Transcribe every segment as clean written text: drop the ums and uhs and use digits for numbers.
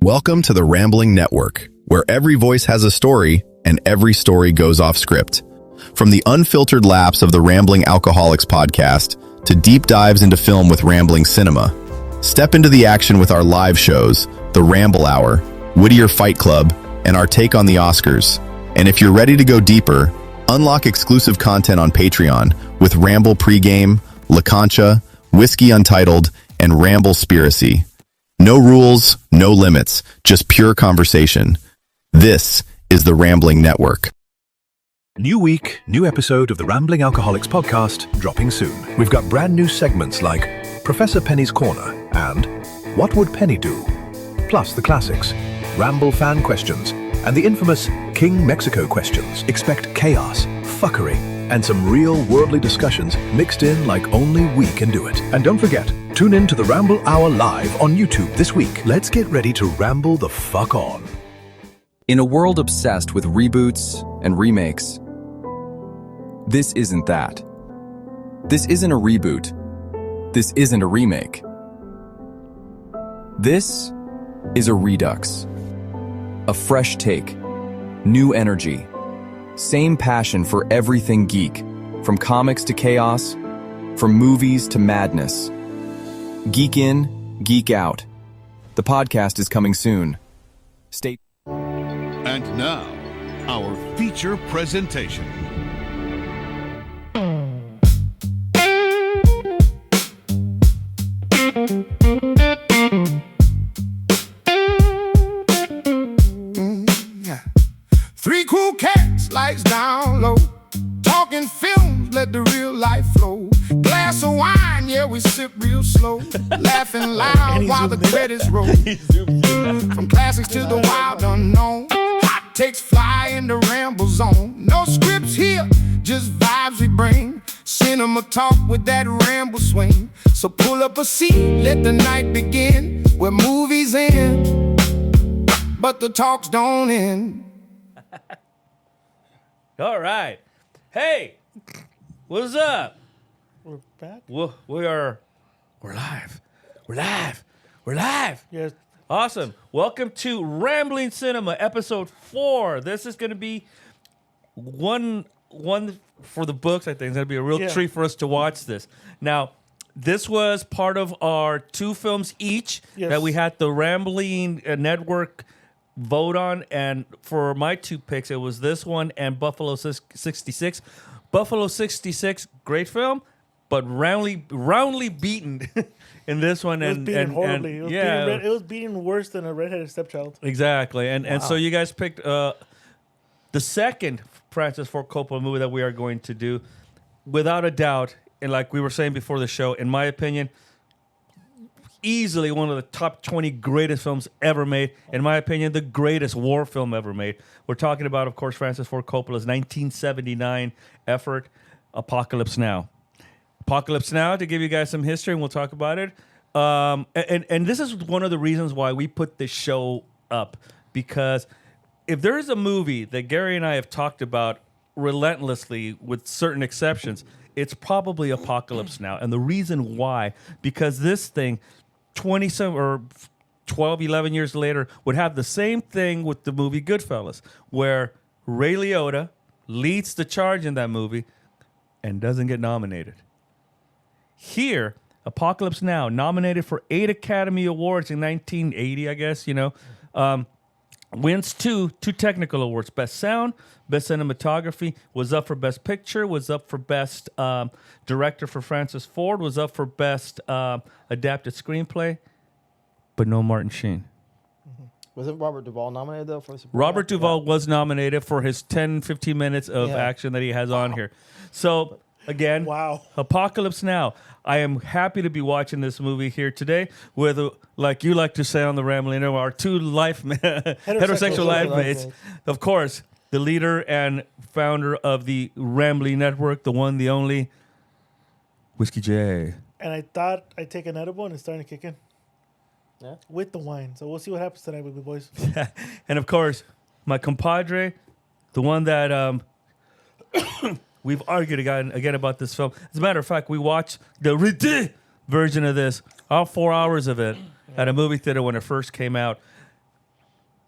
Welcome to the Rambling Network, where every voice has a story and every story goes off script. From the unfiltered laps of the Rambling Alcoholics podcast to deep dives into film with Rambling Cinema, step into the action with our live shows, the Ramble Hour, Whittier Fight Club, and our take on the Oscars. And if you're ready to go deeper, unlock exclusive content on Patreon with Ramble Pregame, La Concha, Whiskey Untitled, and Ramble-spiracy. No rules, no limits, just pure conversation. This is the Rambling Network. New week, new episode of the Rambling Alcoholics podcast dropping soon. We've got brand new segments like Professor Penny's Corner and What Would Penny Do? Plus the classics, Ramble fan questions, and the infamous King Mexico questions. Expect chaos, fuckery, and some real worldly discussions mixed in like only we can do it. And don't forget, tune in to the Ramble Hour live on YouTube this week. Let's get ready to ramble the fuck on. In a world obsessed with reboots and remakes, this isn't that. This isn't a reboot. This isn't a remake. This is a redux. A fresh take, new energy, same passion for everything geek, from comics to chaos, from movies to madness. Geek in, geek out. The podcast is coming soon. Stay. And now, our feature presentation. Three cool cats, lights down low, talking films, let the real life flow. Glass of wine, yeah, we sip real slow, laughing loud while the credits roll. From classics to the wild unknown, hot takes fly in the ramble zone. No scripts here, just vibes we bring. Cinema talk with that ramble swing. So pull up a seat, let the night begin. Where movies end, but the talks don't end. All right. Hey, what's up? We're back? We're live. We're live. Yes. Awesome. Welcome to Rambling Cinema, Ep.4. This is going to be one for the books, I think. It's going to be a real treat for us to watch this. Now, this was part of our two films each that we had the Rambling Network vote on, and for my two picks, it was this one and Buffalo 66. Buffalo 66, great film, but roundly beaten in this one. It was beaten horribly. It was beaten worse than a redheaded stepchild. Exactly, and so you guys picked the second Francis Ford Coppola movie that we are going to do, without a doubt, and like we were saying before the show, in my opinion, easily one of the top 20 greatest films ever made. In my opinion, the greatest war film ever made. We're talking about, of course, Francis Ford Coppola's 1979 effort, Apocalypse Now. Apocalypse Now, to give you guys some history, and we'll talk about it. And this is one of the reasons why we put this show up, because if there is a movie that Gary and I have talked about relentlessly, with certain exceptions, it's probably Apocalypse Now. And the reason why, because this thing, 20 or 12, 11 years later, would have the same thing with the movie Goodfellas, where Ray Liotta leads the charge in that movie and doesn't get nominated. Here, Apocalypse Now, nominated for 8 Academy Awards in 1980, I guess, wins two technical awards: Best Sound, Best Cinematography, was up for Best Picture, was up for Best Director for Francis Ford, was up for Best Adapted Screenplay, but no Martin Sheen. Mm-hmm. Wasn't Robert Duvall nominated, though? Robert Duvall was nominated for his 10, 15 minutes of action that he has on here. So, again, Apocalypse Now. I am happy to be watching this movie here today with, like you like to say on the Rambling, our two heterosexual life mates. Of course, the leader and founder of the Rambling Network, the one, the only, Whiskey J. And I thought I'd take an edible, and it's starting to kick in. Yeah. With the wine. So we'll see what happens tonight with the boys. And of course, my compadre, the one that we've argued again about this film. As a matter of fact, we watched the version of this, all 4 hours of it, at a movie theater when it first came out.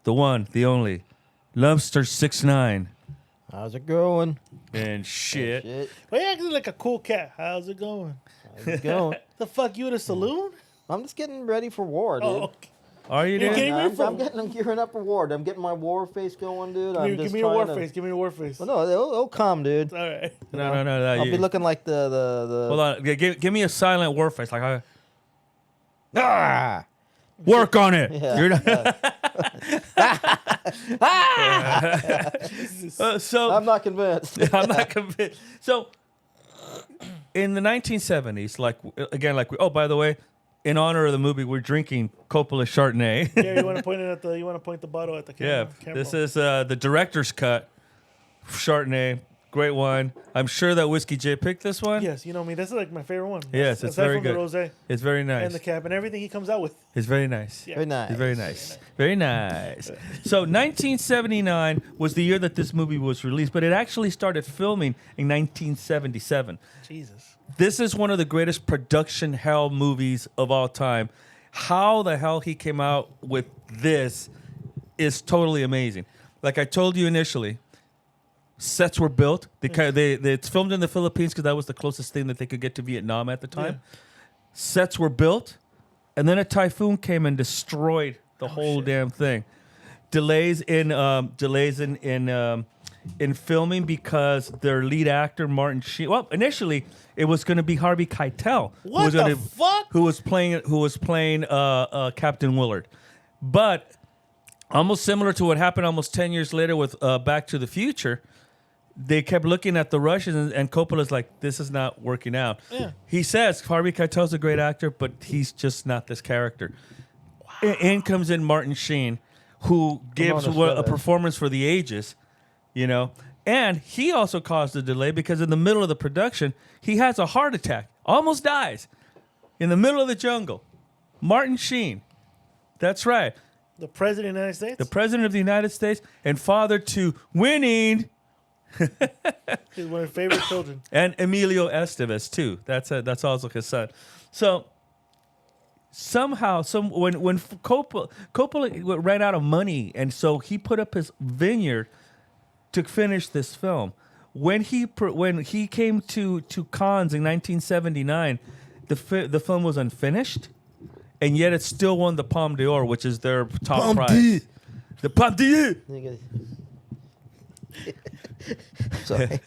the one, the only, Lumpster69. How's it going? And shit. Shit. Why you acting like a cool cat? How's it going? How's it going? The fuck, you in a saloon? I'm just getting ready for war, dude. Oh, okay. Are you, You're dude? getting ready for I'm gearing up for war. I'm getting my war face going, dude. Give me your war face. Give me your war face. Well, no, it'll come, dude. All right. No. I'll be looking like the. Hold on. Give me a silent war face. Like, Ah! work on it. Yeah. You're not. So I'm not convinced. I'm not convinced. So in the 1970s, oh, by the way, in honor of the movie, we're drinking Coppola Chardonnay. Yeah, you want to point it at the. You want to point the bottle at the camera. Yeah, this is the director's cut Chardonnay. Great wine. I'm sure that Whiskey J picked this one. Yes, you know me. This is like my favorite one. Yes, it's Aside very from good. The rosé It's very nice. and the cap and everything he comes out with. It's very nice. Yeah. Very nice. It's very nice. Very nice. So 1979 was the year that this movie was released, but it actually started filming in 1977. Jesus. This is one of the greatest production hell movies of all time. How the hell he came out with this is totally amazing. Like I told you initially, sets were built. It's filmed in the Philippines because that was the closest thing that they could get to Vietnam at the time. Yeah. Sets were built, and then a typhoon came and destroyed the whole damn thing. Delays in filming because their lead actor Martin Sheen. Well, initially it was going to be Harvey Keitel, What the fuck? who was playing Captain Willard, but almost similar to what happened almost 10 years later with Back to the Future. They kept looking at the Russians, and Coppola's like, this is not working out. Yeah. He says Harvey Keitel's a great actor, but he's just not this character. Wow. In comes in Martin Sheen, who gives a performance for the ages, you know. And he also caused a delay because in the middle of the production, he has a heart attack, almost dies in the middle of the jungle. Martin Sheen. That's right. The president of the United States? The president of the United States and father to Winning. He's one of his favorite children. And Emilio Estevez too. That's also his son. So somehow, when Coppola ran out of money, and so he put up his vineyard to finish this film. When he came to Cannes in 1979, the film was unfinished, and yet it still won the Palme d'Or, which is their top prize. The Palme d'Or. Sorry.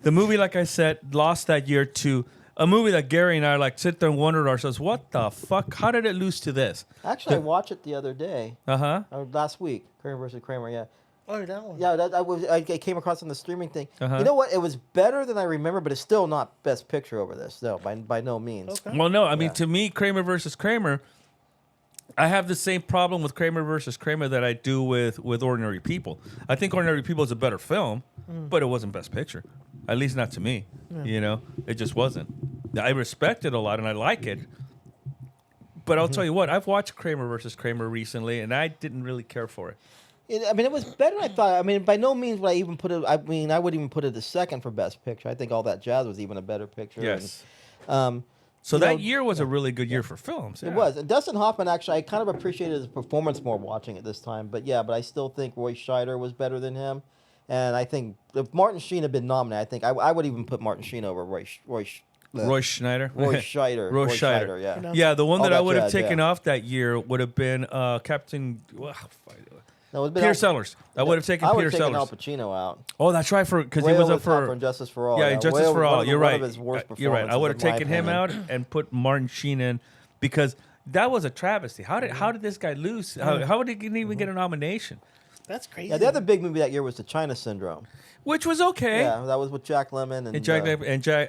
The movie, like I said, lost that year to a movie that Gary and I sit there and wondered ourselves, what the fuck? How did it lose to this? Actually, I watched it the other day. Last week, Kramer versus Kramer. Yeah. Oh, that one. Yeah, I came across on the streaming thing. Uh-huh. You know what? It was better than I remember, but it's still not Best Picture over this. No, by no means. Okay. Well, no, I mean, to me, Kramer versus Kramer, I have the same problem with Kramer versus Kramer that I do with Ordinary People. I think Ordinary People is a better film, but it wasn't Best Picture. At least not to me. Yeah. You know, it just wasn't. I respect it a lot and I like it. But I'll tell you what, I've watched Kramer versus Kramer recently, and I didn't really care for it. I mean, it was better than I thought. I mean, by no means would I even put it. I mean, I would even put it the second for Best Picture. I think All That Jazz was even a better picture. Yes. And, so that year was a really good year for films. Yeah. It was. And Dustin Hoffman, actually, I kind of appreciated his performance more watching it this time. But I still think Roy Scheider was better than him. And I think if Martin Sheen had been nominated, I think I would even put Martin Sheen over Roy Schneider? Roy Scheider. Roy Scheider, yeah. Yeah, the one All that I That would have Jazz, taken off that year would have been Captain... No, Peter Sellers. I would have taken Peter Sellers. Al Pacino out. Oh, that's right, because he was up for Justice for All. Yeah, Justice for All. You're right. You're right. I would have taken him out and put Martin Sheen in because that was a travesty. How did this guy lose? How did he even get a nomination? That's crazy. Yeah, the other big movie that year was The China Syndrome, which was okay. Yeah, that was with Jack Lemmon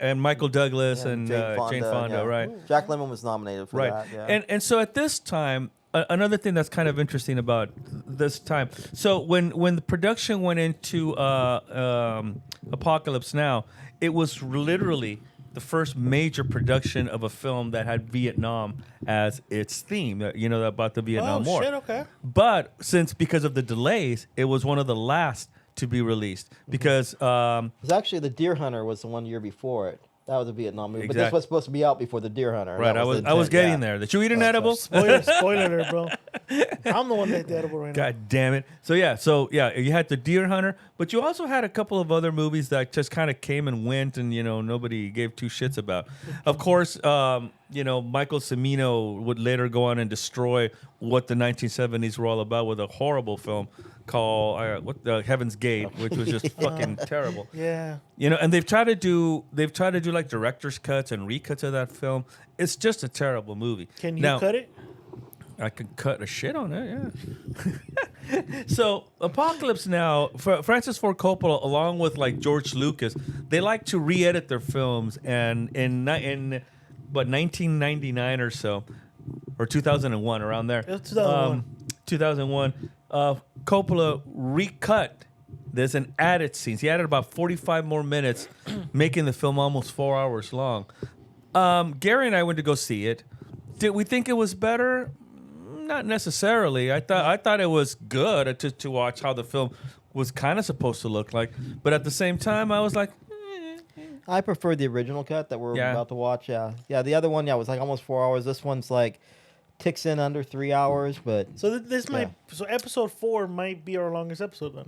and Michael Douglas and Jane Fonda, right? Jack Lemmon was nominated for that. Yeah. And so at this time. Another thing that's kind of interesting about this time. So when the production went into Apocalypse Now, it was literally the first major production of a film that had Vietnam as its theme. You know, about the Vietnam War. Shit, okay. But because of the delays, it was one of the last to be released because it was actually The Deer Hunter was the 1 year before it. That was a Vietnam movie, exactly. But this was supposed to be out before The Deer Hunter. Right, I was getting there. Did you eat an edible? Spoiler alert, bro. I'm the one that ate the edible right now. God damn it. So yeah, you had the Deer Hunter, but you also had a couple of other movies that just kind of came and went and, nobody gave two shits about. Of course, Michael Cimino would later go on and destroy what the 1970s were all about with a horrible film called Heaven's Gate, which was just fucking terrible. Yeah. And they've tried to do like director's cuts and recuts of that film. It's just a terrible movie. Can you cut it? I could cut a shit on it, yeah. So Apocalypse Now, Francis Ford Coppola, along with like George Lucas, they like to re-edit their films, and in 1999 or so, or 2001, around there. It was 2001. 2001. Coppola recut this and added scenes. He added about 45 more minutes, making the film almost 4 hours long. Gary and I went to go see it. Did we think it was better? Not necessarily. I thought it was good to watch how the film was kind of supposed to look like. But at the same time, I was like, I prefer the original cut that we're about to watch. Yeah. The other one, was like almost 4 hours. This one's like ticks in under 3 hours. But so this episode 4 might be our longest episode then,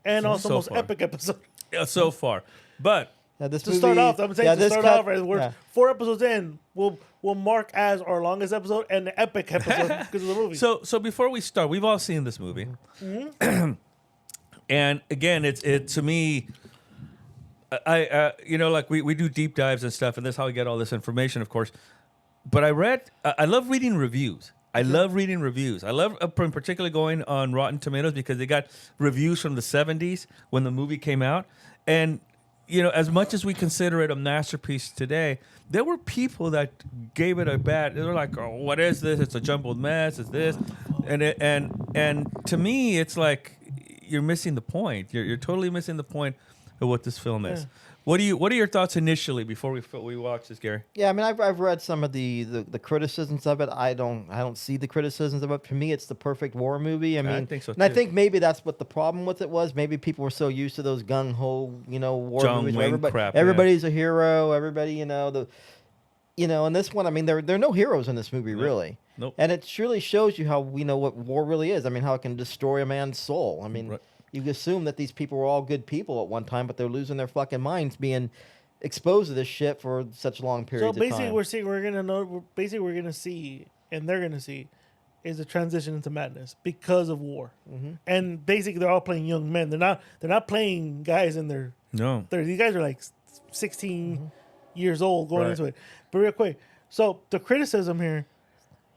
and also most epic episode. Yeah, so far, but. This to movie, start off, I'm saying to start off, right, we're 4 episodes in, we'll mark as our longest episode and the epic episode because of the movie. So before we start, we've all seen this movie, and again, it's to me, like we do deep dives and stuff, and that's how we get all this information, of course. But I love reading reviews. I love reading reviews. I love particularly going on Rotten Tomatoes because they got reviews from the 70s when the movie came out, and as much as we consider it a masterpiece today, there were people that gave it a bad. They're like, "Oh, what is this? It's a jumbled mess. It's this," and to me, it's like you're missing the point. You're totally missing the point of what this film is. What are your thoughts initially before we watch this, Gary? Yeah, I mean, I've read some of the criticisms of it. I don't see the criticisms of it. For me, it's the perfect war movie. I mean, I think so too. And I think maybe that's what the problem with it was. Maybe people were so used to those gung ho, war John movies. Wayne Where crap, everybody's a hero. Everybody, and this one, I mean, there are no heroes in this movie really. Nope. And it surely shows you how what war really is. I mean, how it can destroy a man's soul. I mean. Right. You assume that these people were all good people at one time, but they're losing their fucking minds being exposed to this shit for such long periods of time. So basically, we're gonna see, and they're gonna see, is a transition into madness because of war. Mm-hmm. And basically, they're all playing young men. They're not playing guys in their 30s. These guys are like 16 years old going into it. But real quick, so the criticism here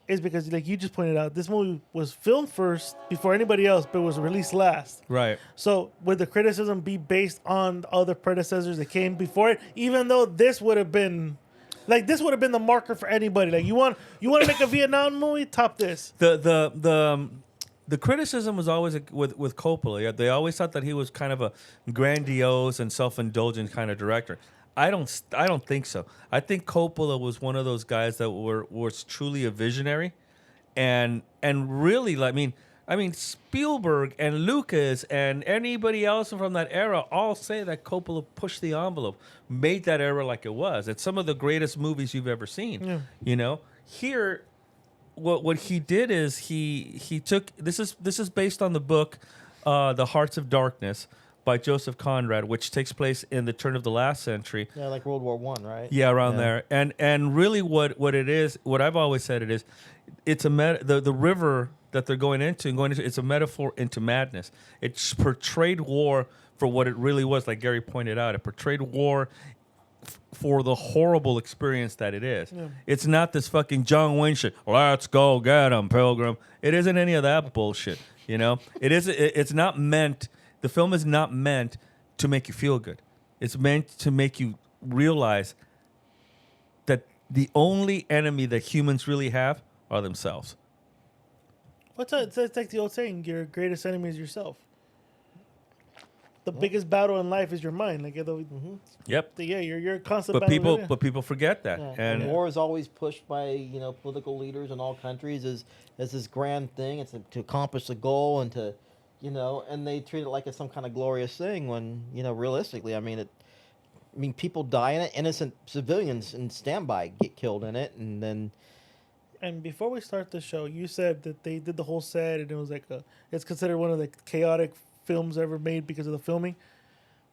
is because, like you just pointed out, this movie was filmed first before anybody else, but was released last. Right. So would the criticism be based on the other predecessors that came before it? Even though this would have been the marker for anybody. Like you want to make a Vietnam movie, top this. The criticism was always with Coppola. Yeah, they always thought that he was kind of a grandiose and self-indulgent kind of director. I don't think so. I think Coppola was one of those guys that was truly a visionary, and really, I mean Spielberg and Lucas and anybody else from that era all say that Coppola pushed the envelope, made that era like it was. It's some of the greatest movies you've ever seen. Yeah. Here, what he did is he took this is based on the book, The Hearts of Darkness, by Joseph Conrad, which takes place in the turn of the last century. Yeah, like World War I, right? Yeah, around there. And really what it is, what I've always said it is, it's the river that they're going into, it's a metaphor into madness. It's portrayed war for what it really was, like Gary pointed out. It portrayed war for the horrible experience that it is. Yeah. It's not this fucking John Wayne shit. Let's go get 'em, Pilgrim. It isn't any of that bullshit. It's not meant. The film is not meant to make you feel good. It's meant to make you realize that the only enemy that humans really have are themselves. It's like the old saying, your greatest enemy is yourself. The biggest battle in life is your mind. Like, Yep. Yeah, you're constant. But people forget that. Yeah. And war is always pushed by political leaders in all countries as this grand thing. It's to accomplish a goal and to and they treat it like it's some kind of glorious thing when, realistically, I mean, people die in it. Innocent civilians in standby get killed in it. And then, And before we start the show, you said that they did the whole set, and it was like it's considered one of the chaotic films ever made because of the filming.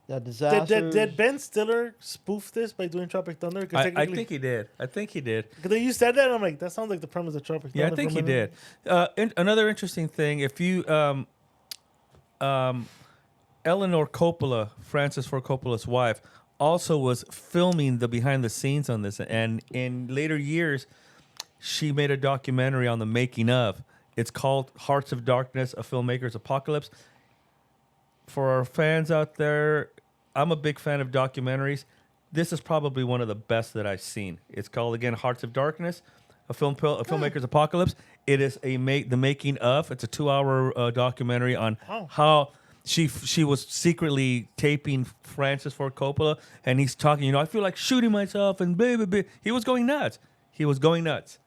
Yeah, disasters. Did Ben Stiller spoof this by doing Tropic Thunder? I think he did. Because you said that, and I'm like, that sounds like the premise of Tropic Thunder. Yeah, I think he did. Another interesting thing, if you Eleanor Coppola, Francis Ford Coppola's wife, also was filming the behind the scenes on this, and in later years, she made a documentary on the making of. It's called Hearts of Darkness: A Filmmaker's Apocalypse. For our fans out there, I'm a big fan of documentaries. This is probably one of the best that I've seen. It's called, again, Hearts of Darkness: A Filmmaker's Apocalypse. It is the making of. It's a 2-hour documentary on how she was secretly taping Francis Ford Coppola, and he's talking, I feel like shooting myself, and blah, blah, blah. He was going nuts. Going nuts.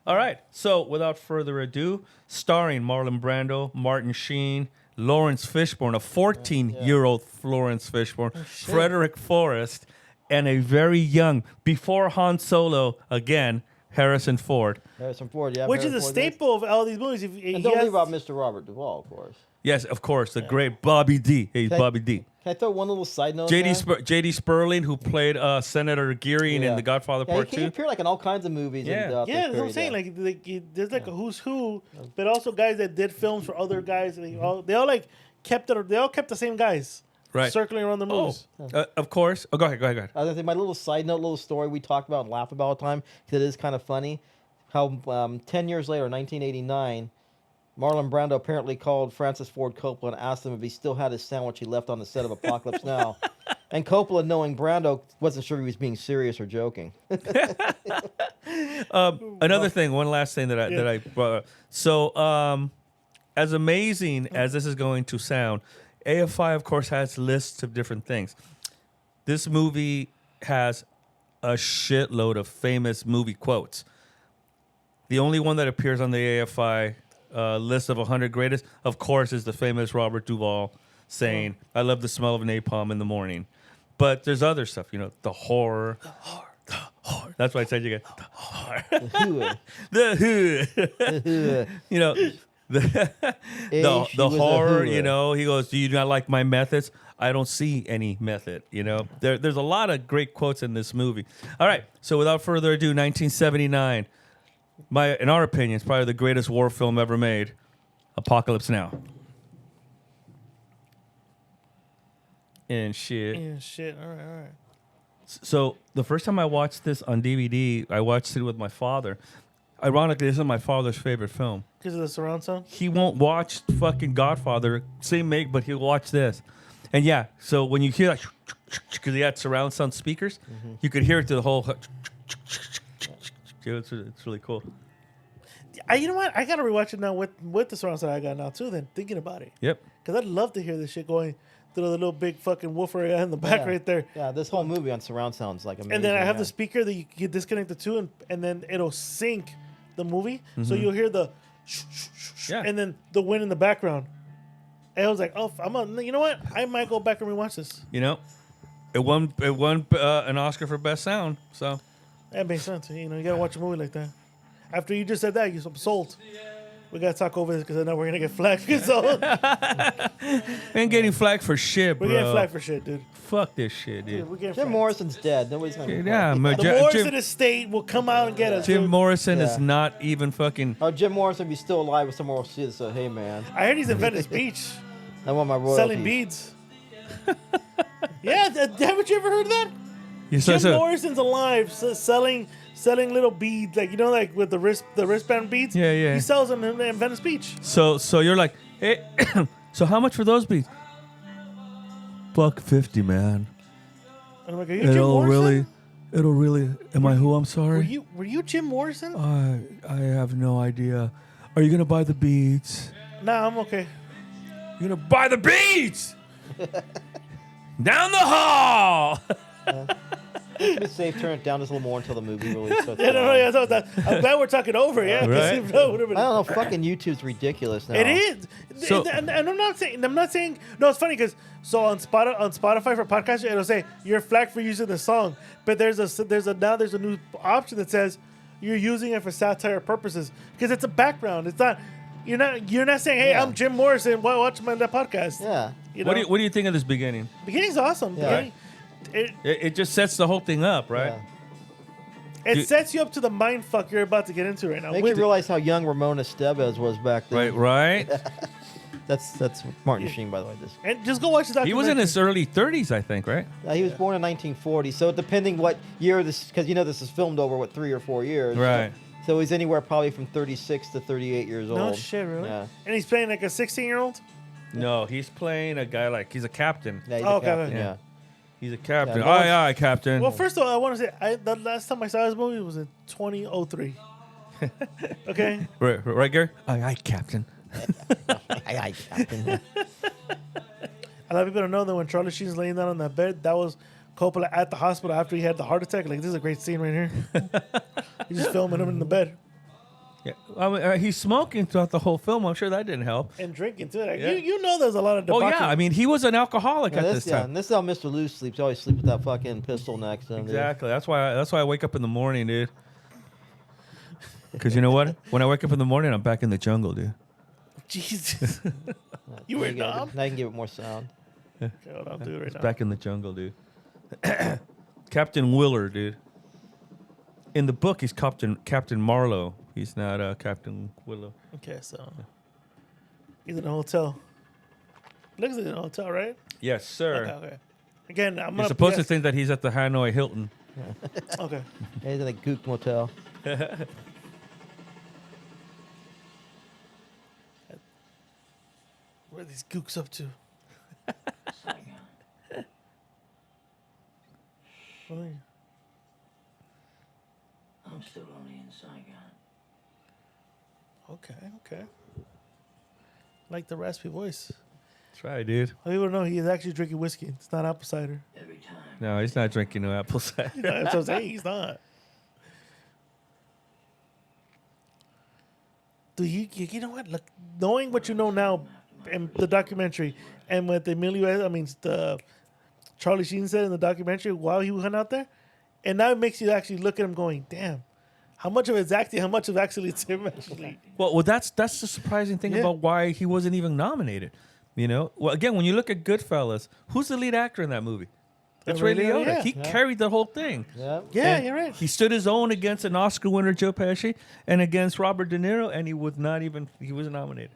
All right. So, without further ado, starring Marlon Brando, Martin Sheen, Lawrence Fishburne, a 14-year-old Lawrence Fishburne, Frederick Forrest, and a very young, before Han Solo, again, Harrison Ford. Yeah. Which is a staple of all these movies. And don't leave about Mr. Robert Duvall, of course. Yes, of course. The great Bobby D. Hey, Bobby D. Can I throw one little side note? J.D. Sperling, who played Senator Geary in The Godfather Part 2. He appeared like in all kinds of movies. Yeah, that's what I'm saying. Like there's like a who's who, but also guys that did films for other guys. They all like kept it. They all kept the same guys, right, circling around the movies. Of course. Oh, go ahead. I was gonna say my little side note, little story we talk about and laugh about all the time because it is kind of funny. How 10 years later, 1989. Marlon Brando apparently called Francis Ford Coppola and asked him if he still had his sandwich he left on the set of Apocalypse Now. And Coppola, knowing Brando, wasn't sure if he was being serious or joking. Another thing, one last thing that I brought up. So, as amazing as this is going to sound, AFI, of course, has lists of different things. This movie has a shitload of famous movie quotes. The only one that appears on the AFI list of 100 greatest, of course, is the famous Robert Duvall saying, "I love the smell of napalm in the morning." But there's other stuff, the horror. The horror. That's why I said you get the horror. The the horror, he goes, "Do you not like my methods? I don't see any method." There's a lot of great quotes in this movie. All right, so without further ado, 1979. In our opinion, it's probably the greatest war film ever made, Apocalypse Now. And shit. All right. So the first time I watched this on DVD, I watched it with my father. Ironically, this is my father's favorite film. Because of the surround sound? He won't watch fucking Godfather, same make, but he'll watch this. And yeah, so when you hear that, because he had surround sound speakers, you could hear it through the whole... It's really cool. You know what? I gotta rewatch it now with the surround sound I got now too. Then thinking about it. Yep. Because I'd love to hear this shit going through the little big fucking woofer in the back right there. Yeah, this whole movie on surround sound is like amazing. And then I have the speaker that you can disconnect the two, and then it'll sync the movie, so you'll hear the and then the wind in the background. And I was like, oh, you know what? I might go back and rewatch this. It won an Oscar for best sound. So. That makes sense. You gotta watch a movie like that. After you just said that, you're sold. We gotta talk over this because I know we're gonna get flagged. We ain't getting flagged for shit, bro. We're getting flagged for shit, dude. Fuck this shit, dude. Jim Morrison's dead. Nobody's gonna. Yeah, the Morrison estate will come out and get us. Jim Morrison is not even fucking. Oh, Jim Morrison be still alive if someone will see this. So hey, man. I heard he's in Venice Beach. I want my royalties. Selling beads. Yeah, haven't you ever heard that? Jim Morrison's alive, selling little beads, like with the wristband beads. Yeah. He sells them in Venice Beach. So you're like, hey, so how much for those beads? $150, man. And I'm like, are you Jim Morrison? It'll really. Am I who? I'm sorry. Were you Jim Morrison? I have no idea. Are you gonna buy the beads? Nah, I'm okay. You're gonna buy the beads? Down the hall. Be safe. Turn it down just a little more until the movie really starts. I'm glad we're talking over. Yeah, right? I don't know. Fucking YouTube's ridiculous now. It is. So, and I'm not saying. No, it's funny because on Spotify for podcasts, it'll say you're flagged for using the song, but there's a new option that says you're using it for satire purposes because it's a background. It's not. You're not saying, "Hey, I'm Jim Morrison. Watch my podcast." Yeah. You know? What do you think of this beginning? Beginning's awesome. Yeah. It just sets the whole thing up, right? Yeah. It sets you up to the mind fuck you're about to get into right now. Makes you realize how young Ramona Estevez was back then. Right. That's Martin Sheen, by the way. And just go watch the documentary. He was in his early 30s, I think, right? He was born in 1940, so depending what year this, because this is filmed over 3 or 4 years, Right. So he's anywhere probably from 36 to 38 years old. No shit, really? Yeah. And he's playing like a 16-year-old? No, he's playing a guy he's a captain. Yeah, he's Oh, a okay, captain, okay. yeah. He's a captain. Yeah, Aye, aye, captain. Well, first of all, I want to say the last time I saw this movie was in 2003. Okay? Right, Gary? Aye, aye, captain. Aye, captain. A lot of people don't know that when Charlie Sheen's laying down on that bed, that was Coppola at the hospital after he had the heart attack. Like, this is a great scene right here. He's just filming him in the bed. Yeah, I mean, he's smoking throughout the whole film. I'm sure that didn't help. And drinking, too. Like, Yeah. you know there's a lot of Oh, debauchery. yeah. I mean, he was an alcoholic at this time. And this is how Mr. Lou sleeps. He always sleeps with that fucking pistol next to him. dude. Exactly. That's why I wake up in the morning, dude. Because you know what? When I wake up in the morning, I'm back in the jungle, dude. Jesus. You were dumb? Now you can give it more sound. Okay, hold on, I'll do it right now. Back in the jungle, dude. Captain Willard, dude. In the book, he's Captain Marlowe. He's not Captain Willow. Okay, so he's in a hotel. Looks like in a hotel, right? Yes, sir. Okay. Again, I'm You're gonna supposed to think that he's at the Hanoi Hilton. Okay. He's in a gook motel. Where are these gooks up to? Oh, yeah. I'm still only in Saigon. Okay. Like the raspy voice. That's right, dude. I people know he is actually drinking whiskey. It's not apple cider. Every time. No, he's not drinking no apple cider. That's what I'm saying. He's not. Do you know what? Look, knowing what you know now in the documentary and what the Charlie Sheen said in the documentary while he went out there, and now it makes you actually look at him going, damn, how much of it's acting, how much of actually it's him actually. Well, that's the surprising thing about why he wasn't even nominated. You know? Well, again, when you look at Goodfellas, who's the lead actor in that movie? It's Ray Liotta. Yeah. He carried the whole thing. Yeah. Yeah, And you're right. He stood his own against an Oscar winner, Joe Pesci, and against Robert De Niro, and he wasn't nominated.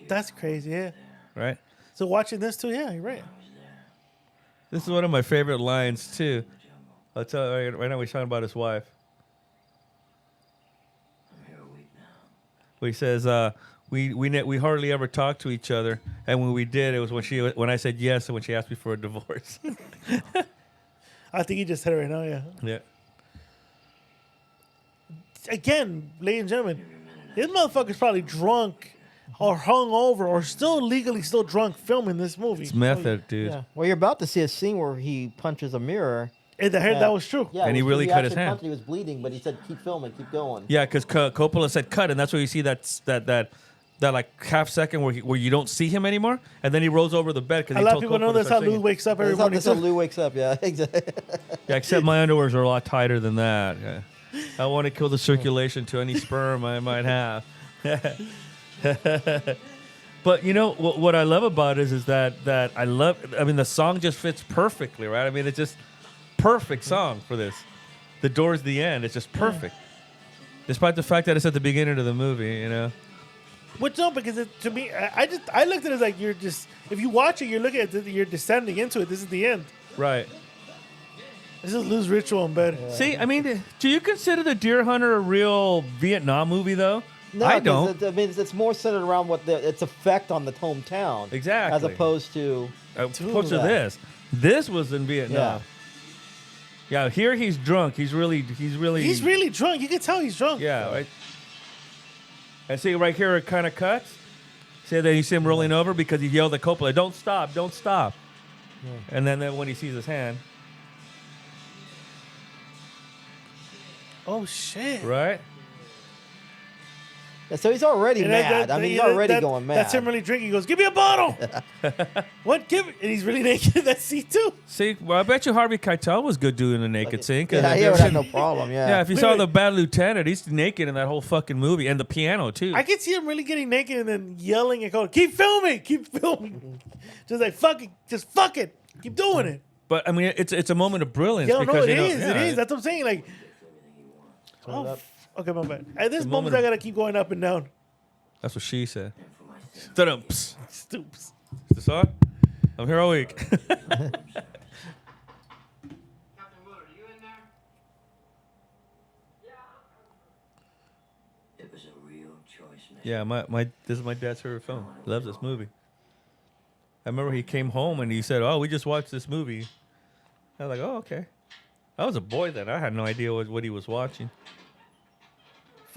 That's crazy, yeah. Right? So watching this too, yeah, you're right. This is one of my favorite lines, too. I'll tell you right now, he's talking about his wife. I'm here a week now. Where he says, we hardly ever talked to each other, and when we did, it was when I said yes and when she asked me for a divorce. I think he just said it right now, yeah. Yeah. Again, ladies and gentlemen, this motherfucker's probably drunk or hungover or legally still drunk filming this movie. It's method, dude. Yeah. Well, you're about to see a scene where he punches a mirror. And that was true. Yeah, And he really cut his actually hand. punched, he was bleeding, but he said, "Keep filming, keep going." Yeah, because Coppola said cut, and that's where you see that like half second where you don't see him anymore, and then he rolls over the bed because A lot of people know that's how Lou wakes up every That's how, morning. that's how Lou wakes up. Yeah, exactly. Yeah, except my underwears are a lot tighter than that. Yeah. I want to kill the circulation to any sperm I might have. But you know what I love about it is that the song just fits perfectly, right? I mean, it's just perfect song for this. The door's the end. It's just perfect. Despite the fact that it's at the beginning of the movie, you know. Which no, because to me, I looked at it as like you're just, if you watch it, you're looking at it, you're descending into it. This is the end. Right. This is Lou's ritual in bed. Yeah. See, I mean, do you consider The Deer Hunter a real Vietnam movie, though? No, I don't. It's more centered around its effect on the hometown. Exactly. As opposed to this. This was in Vietnam. Yeah, here he's drunk. He's really drunk. You can tell he's drunk. Yeah, right. And see, right here it kind of cuts. See, then you see him rolling over because he yelled at Coppola, "Don't stop, don't stop." Yeah. And then when he sees his hand. Oh, shit. Right? So he's already mad. He's already going mad. That's him really drinking. He goes, "Give me a bottle." What? Give it? And he's really naked in that seat too. See, well, I bet you Harvey Keitel was good doing the naked scene. Yeah, he would have no problem. Yeah. Yeah, if you saw the Bad Lieutenant, he's naked in that whole fucking movie, and the piano too. I could see him really getting naked and then yelling and going, "Keep filming, keep filming." Just like fuck it, keep doing it. But I mean, it's a moment of brilliance. Yo, because, no, it is. That's what I'm saying. Like, okay, my bad. At this moment, I gotta keep going up and down. That's what she said. Stoops. Stoops. Is this on? I'm here all week. It was a real choice, man. Yeah, this is my dad's favorite film. He loves this movie. I remember he came home and he said, "Oh, we just watched this movie." I was like, "Oh, okay." I was a boy then. I had no idea what he was watching.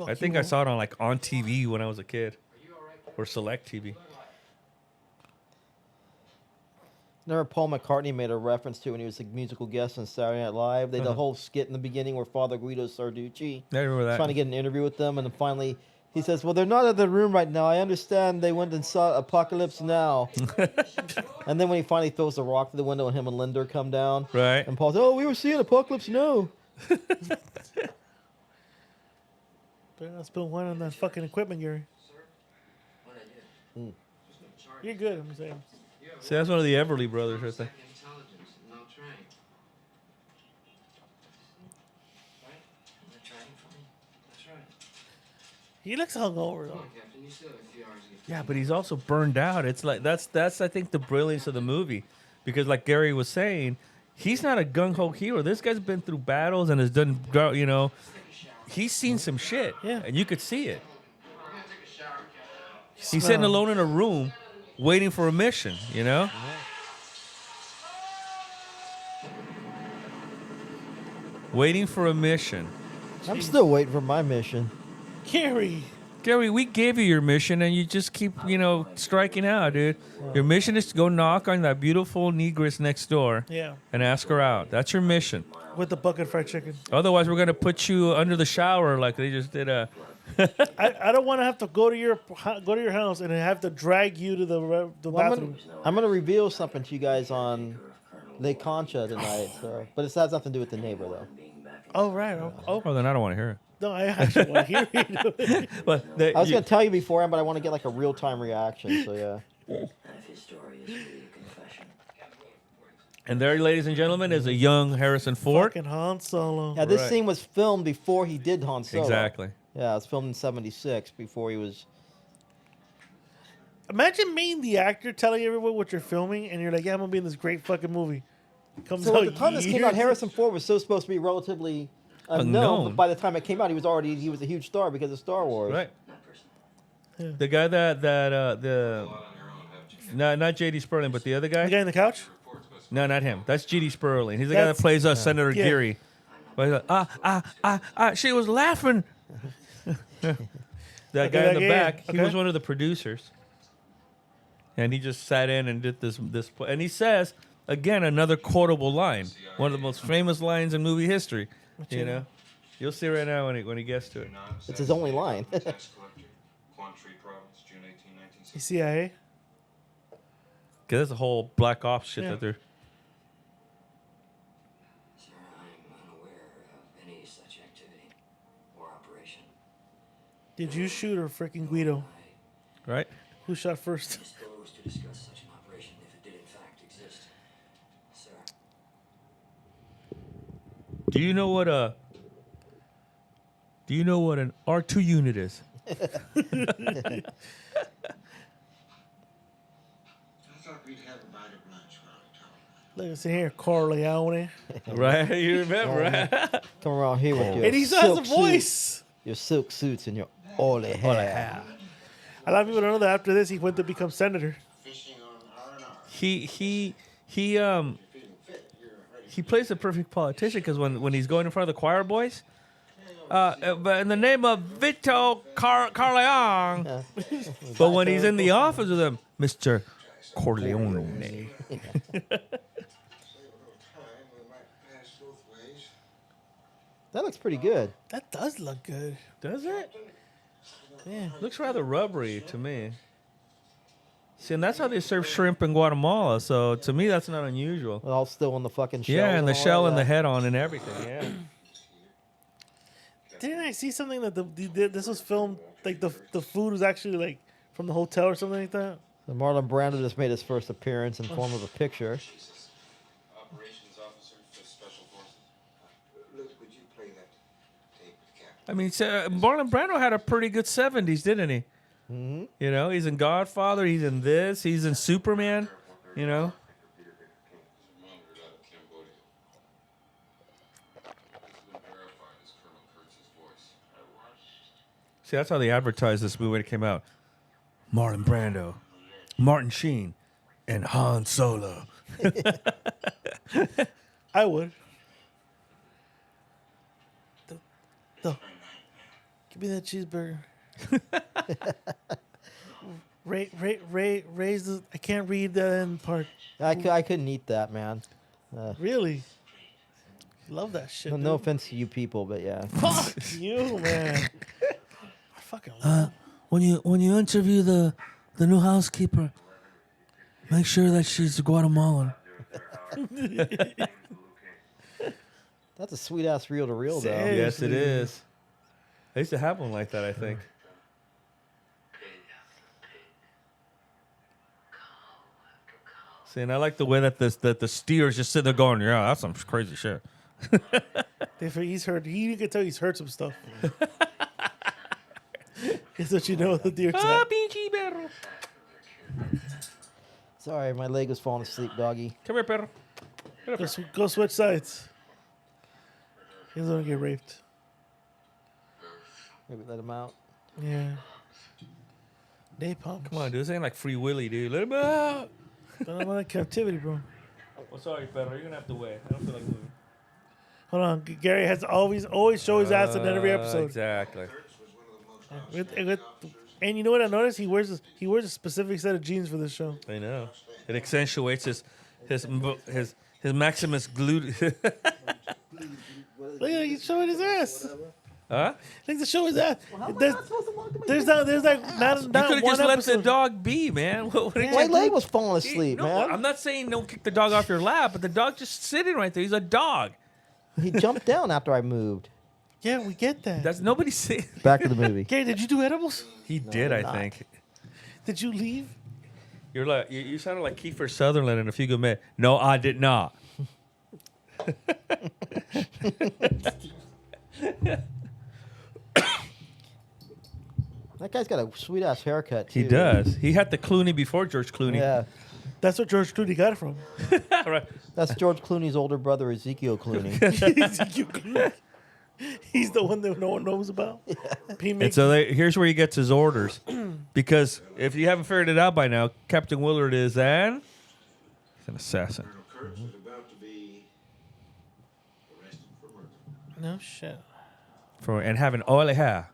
I think I saw it on TV when I was a kid, or Select TV. Remember Paul McCartney made a reference to when he was a musical guest on Saturday Night Live. They did a whole skit in the beginning where Father Guido Sarducci I remember that. trying to get an interview with them, and then finally he says, "Well, they're not in the room right now. I understand they went and saw Apocalypse Now." And then when he finally throws the rock through the window and him and Linder come down, Right. and Paul says, "Oh, we were seeing Apocalypse Now." Better not spill wine on that fucking equipment, Gary. You're good, I'm saying. See, that's one of the Everly brothers right there. He looks hungover though. Yeah, but he's also burned out. It's like that's I think the brilliance of the movie, because like Gary was saying, he's not a gung ho hero. This guy's been through battles and has done, he's seen some shit. Yeah. And you could see it. He's sitting alone in a room, waiting for a mission. Waiting for a mission. I'm still waiting for my mission. Gary, we gave you your mission, and you just keep, striking out, dude. Your mission is to go knock on that beautiful negress next door, and ask her out. That's your mission. with the bucket fried chicken. Otherwise, we're gonna put you under the shower like they just did. I don't want to have to go to your house and have to drag you to the bathroom. I'm gonna reveal something to you guys on Lake Concha tonight. So, but it has nothing to do with the neighbor though. Oh right. Oh, then I don't want to hear it. No, I actually want to hear it. But I was gonna tell you beforehand, but I want to get like a real time reaction. So yeah. His story is really a confession. And there, ladies and gentlemen, is a young Harrison Ford. Fucking Han Solo. Yeah, this scene was filmed before he did Han Solo. Exactly. Yeah, it was filmed in '76 before he was. Imagine being the actor telling everyone what you're filming, and you're like, "Yeah, I'm gonna be in this great fucking movie." So at the time this came out, Harrison Ford was so supposed to be relatively unknown. But by the time it came out, he was a huge star because of Star Wars. Right. Yeah. The guy not J.D. Sperling, but the other guy. The guy in the couch? No, not him. That's J.D. Sperling. He's the guy that plays Senator Geary. But she was laughing. That guy in the back, he was one of the producers. And he just sat in and did this and he says, again, another quotable line. One of the most famous lines in movie history. You know? You'll see right now when he gets to it. It's his only line. CIA? Because there's a whole Black Ops shit that they're... Sir, I'm unaware of any such activity or operation. Did you shoot or freaking Guido? Right? Who shot first? Disclosed to discuss such an operation if it did in fact exist. Sir. Do you know what an R2 unit is? Look at here, Corleone. Right? You remember, right? Come around here with your And he has a voice. Your silk suits and your oily hair. A lot of people don't know that after this, he went to become senator. He plays the perfect politician because when he's going in front of the choir boys, but in the name of Vito Corleone, but when he's in the office with them, Mr. Corleone. That looks pretty good. That does look good. Does it? Yeah. Looks rather rubbery to me. See, and that's how they serve shrimp in Guatemala. So to me, that's not unusual. All still in the fucking shell. Yeah, and the all shell that, and the yeah. head on and everything. Yeah. Didn't I see something that this was filmed, like the food was actually like from the hotel or something like that? So Marlon Brando just made his first appearance in form of a picture. Operations officer for Special Forces. Luke, would you play that tape with Captain? I mean, Marlon Brando had a pretty good 70s, didn't he? Mm-hmm. You know, he's in Godfather. He's in this. He's in Superman. You know. Monitored out of Cambodia. This has been verified as Colonel Kurtz's voice. I watched. See, that's how they advertised this movie when it came out. Marlon Brando, Martin Sheen, and Han Solo. I would. Give me that cheeseburger. Raise the. I can't read that end part. I couldn't eat that, man. Really? Love that shit. No offense to you people, but yeah. Fuck you, man. I fucking love When you interview the new housekeeper, make sure that she's Guatemalan. That's a sweet ass reel to reel, though. Yes, it is. I used to have one like that, I think. See, and I like the way that the steer's just sitting there going, yeah, that's some crazy shit. He's heard. You can tell he's heard some stuff. Guess what you know the deer type. Sorry, my leg was falling asleep, doggy. Come here, perro. Go switch sides. He doesn't want to get raped. Maybe let him out. Yeah. Napalm. Come on, dude. This ain't like Free Willy, dude. Let him out. Don't want captivity, bro. Well, sorry, perro. You're going to have to wait. I don't feel like moving. Hold on. Gary has always show his ass in every episode. Exactly. And you know what I noticed? He wears a specific set of jeans for this show. I know. It accentuates his Maximus glute. Look at he's showing his ass. Huh? Like to show his ass. There's like not You could have one just let the episode. dog be, man. My leg was falling asleep, No, man. I'm not saying don't kick the dog off your lap, but the dog just sitting right there. He's a dog. He jumped down after I moved. Yeah, we get that. That's nobody saying. Back to the movie. Gary, did you do edibles? He did, I think. Did you leave? You're like you sounded like Kiefer Sutherland in A Few Good Men. No, I did not. That guy's got a sweet ass haircut too. He does. He had the Clooney before George Clooney. Yeah, That's what George Clooney got it from. Right. that's George Clooney's older brother, Ezekiel Clooney. He's the one that no one knows about. And so here's where he gets his orders. Because if you haven't figured it out by now, Captain Willard is he's an assassin. Colonel Kurtz is about to be arrested for murder. No shit. And having oily hair.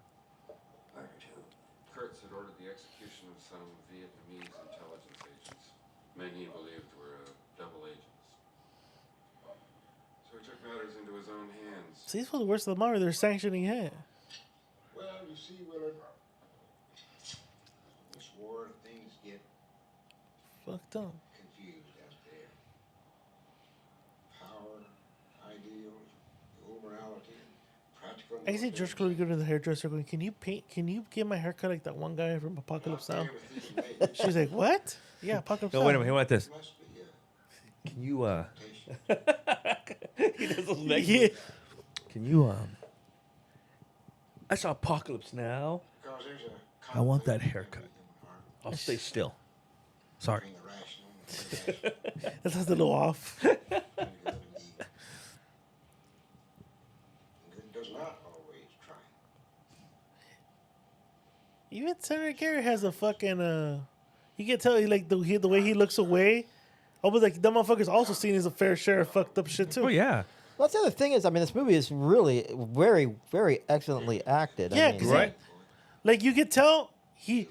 Kurtz had ordered the execution of some Vietnamese intelligence agents. Men he believed were double agents. So he took matters into his own hands. See, this was the worst of the mafia. They're sanctioning it. Well, you see, Willard, this war, things get Fucked up. confused out there. Power, ideals, dual morality, practical. I see George Clooney go to the hairdresser going, can you get my haircut like that one guy from Apocalypse Now? She's like, what? Yeah, Apocalypse Now. No, wait a minute. He went this. Must be Can you he does those Yeah. Can you I saw Apocalypse Now. because there's a I want that haircut. I'll stay still. Sorry. being irrational. That sounds a little off. Good does not always triumph. Even Senator Gary has a fucking you can tell he like the way he looks away. Almost like that motherfucker's also seen as a fair share of fucked up shit too. Oh yeah. Well, that's the other thing is, I mean, this movie is really very, very excellently acted. Yeah, I mean, 'cause Right. like you could tell he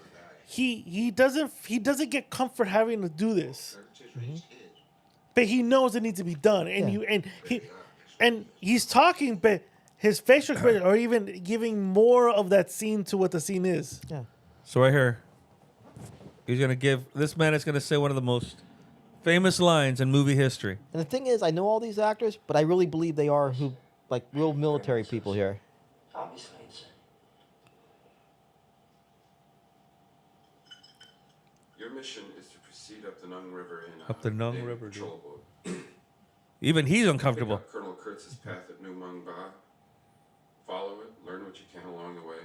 doesn't get comfort having to do this. But he knows it needs to be done. And Yeah. he's talking, but his facial expression, or even giving more of that scene to what the scene is. Yeah. So right here, this man is going to say one of the most famous lines in movie history. And the thing is, I know all these actors, but I really believe they are real military people here. Obviously, it's Your mission is to proceed up the Nung River in Up the Nung Navy River, dude. patrol boat. Even he's Pick uncomfortable. up Colonel Kurtz's path at New Mung Ba. Follow it, learn what you can along the way.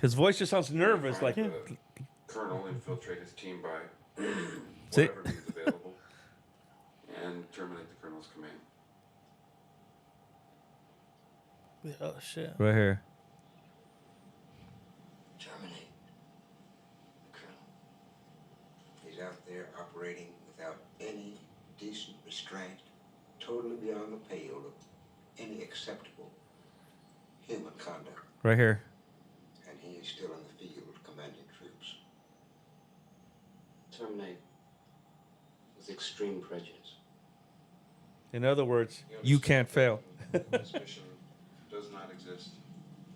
His voice just sounds nervous. Find Like, the Colonel, infiltrate his team by See? whatever means available, and terminate the Colonel's command. Oh shit! right here. terminate. Colonel. He's out there operating without any decent restraint, totally beyond the pale of any acceptable human conduct. Right here. And he is still in the field commanding troops. Terminate with extreme prejudice. In other words, you can't fail. This mission does not exist.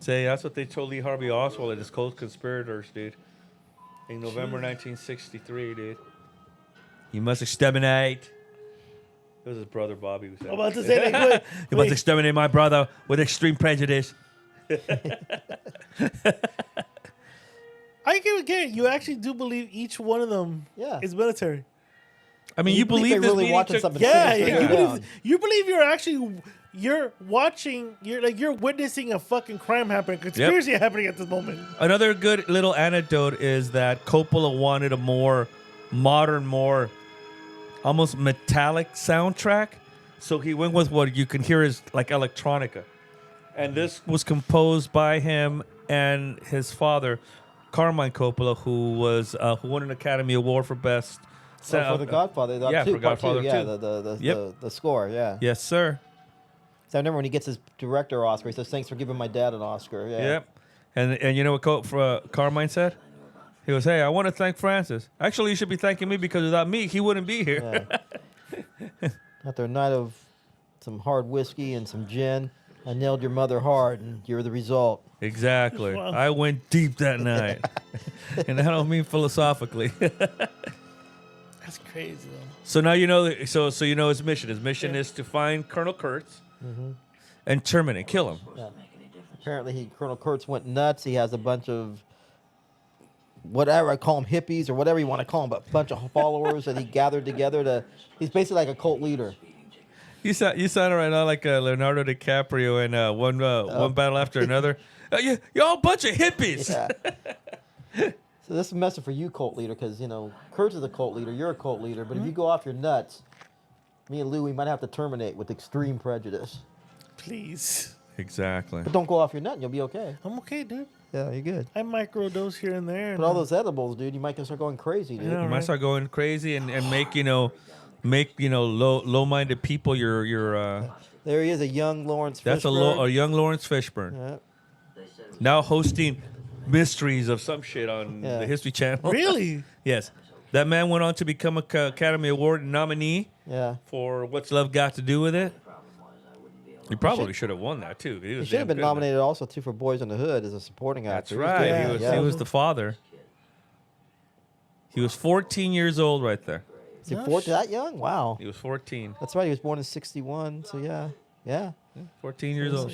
Say, that's what they told Lee Harvey Oswald at his co-conspirators, dude. In November 1963, dude. You must exterminate. It was his brother Bobby who said I'm about to say that. You must exterminate my brother with extreme prejudice. I can get it. You actually do believe each one of them is military. I mean, you believe they're this really meeting watching took- something Yeah, serious yeah. going on. You believe you're watching, you're witnessing a fucking crime happening, conspiracy happening at this moment. Another good little anecdote is that Coppola wanted a more modern, more almost metallic soundtrack. So he went with what you can hear is like electronica. And this was composed by him and his father, Carmine Coppola, who won an Academy Award for Best For The Godfather. yeah, for Godfather Yeah, 2. the score, yeah. Yes, sir. So I remember when he gets his director Oscar, he says, "Thanks for giving my dad an Oscar." Yeah. Yep. And you know what Carmine said? He goes, "Hey, I want to thank Francis. Actually, you should be thanking me because without me, he wouldn't be here." Yeah. After a night of some hard whiskey and some gin, I nailed your mother hard, and you're the result. Exactly. Wow. I went deep that night. And I don't mean philosophically. That's crazy, though. So now you know, so you know his mission. His mission is to find Colonel Kurtz and terminate, kill him. Yeah. Apparently, Colonel Kurtz went nuts. He has a bunch of whatever I call them hippies or whatever you want to call them, but a bunch of followers that he gathered together to. He's basically like a cult leader. You sound right now like Leonardo DiCaprio in one battle after another. You're all a bunch of hippies. Yeah. So this is a message for you, cult leader, because Kurtz is a cult leader. You're a cult leader, but if you go off your nuts, me and Lou, we might have to terminate with extreme prejudice. Please. Exactly. But don't go off your nut, and you'll be okay. I'm okay, dude. Yeah, you're good. I microdose here and there. But all those edibles, dude, you might start going crazy, dude. You might start going crazy and make low-minded people your. There he is, a young Lawrence Fishburne. That's a young Lawrence Fishburne. Yeah. Now hosting mysteries of some shit on the History Channel. Really? Yes. That man went on to become a Academy Award nominee for What's Love Got to Do with It. He probably should have won that too. He should have been nominated also too for Boys in the Hood as a supporting actor. That's right. He was the father. He was 14 years old right there. Is he 14? That young? Wow. He was 14. That's right. He was born in '61. So yeah. 14 years old.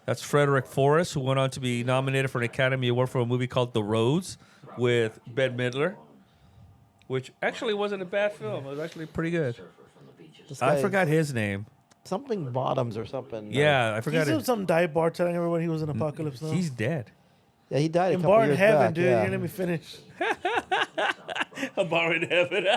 That's Frederick Forrest, who went on to be nominated for an Academy Award for a movie called The Roads with Bette Midler, which actually wasn't a bad film. It was actually pretty good. I forgot his name. Something Bottoms or something. Yeah, I forgot He's it. some dive bar telling everyone he was in Apocalypse Now. He's dead. Yeah, he died a in couple Bar in years Heaven, back. dude. Yeah. You let me finish. A bar in heaven.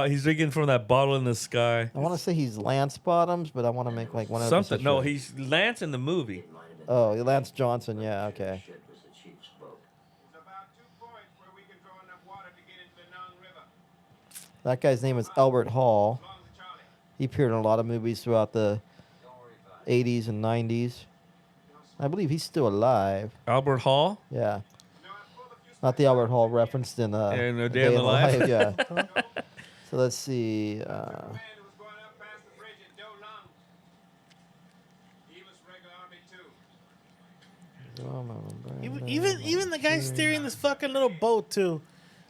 He's drinking from that bottle in the sky. I want to say he's Lance Bottoms, but I want to make like one of Something. No, he's Lance in the movie. Oh, Lance Johnson. Yeah, okay. That guy's name is Albert Hall. He appeared in a lot of movies throughout the 80s and 90s. I believe he's still alive. Albert Hall? Yeah. Not the Albert Hall referenced in A Day in the Life. Yeah. So let's see. Even the guy steering this fucking little boat too.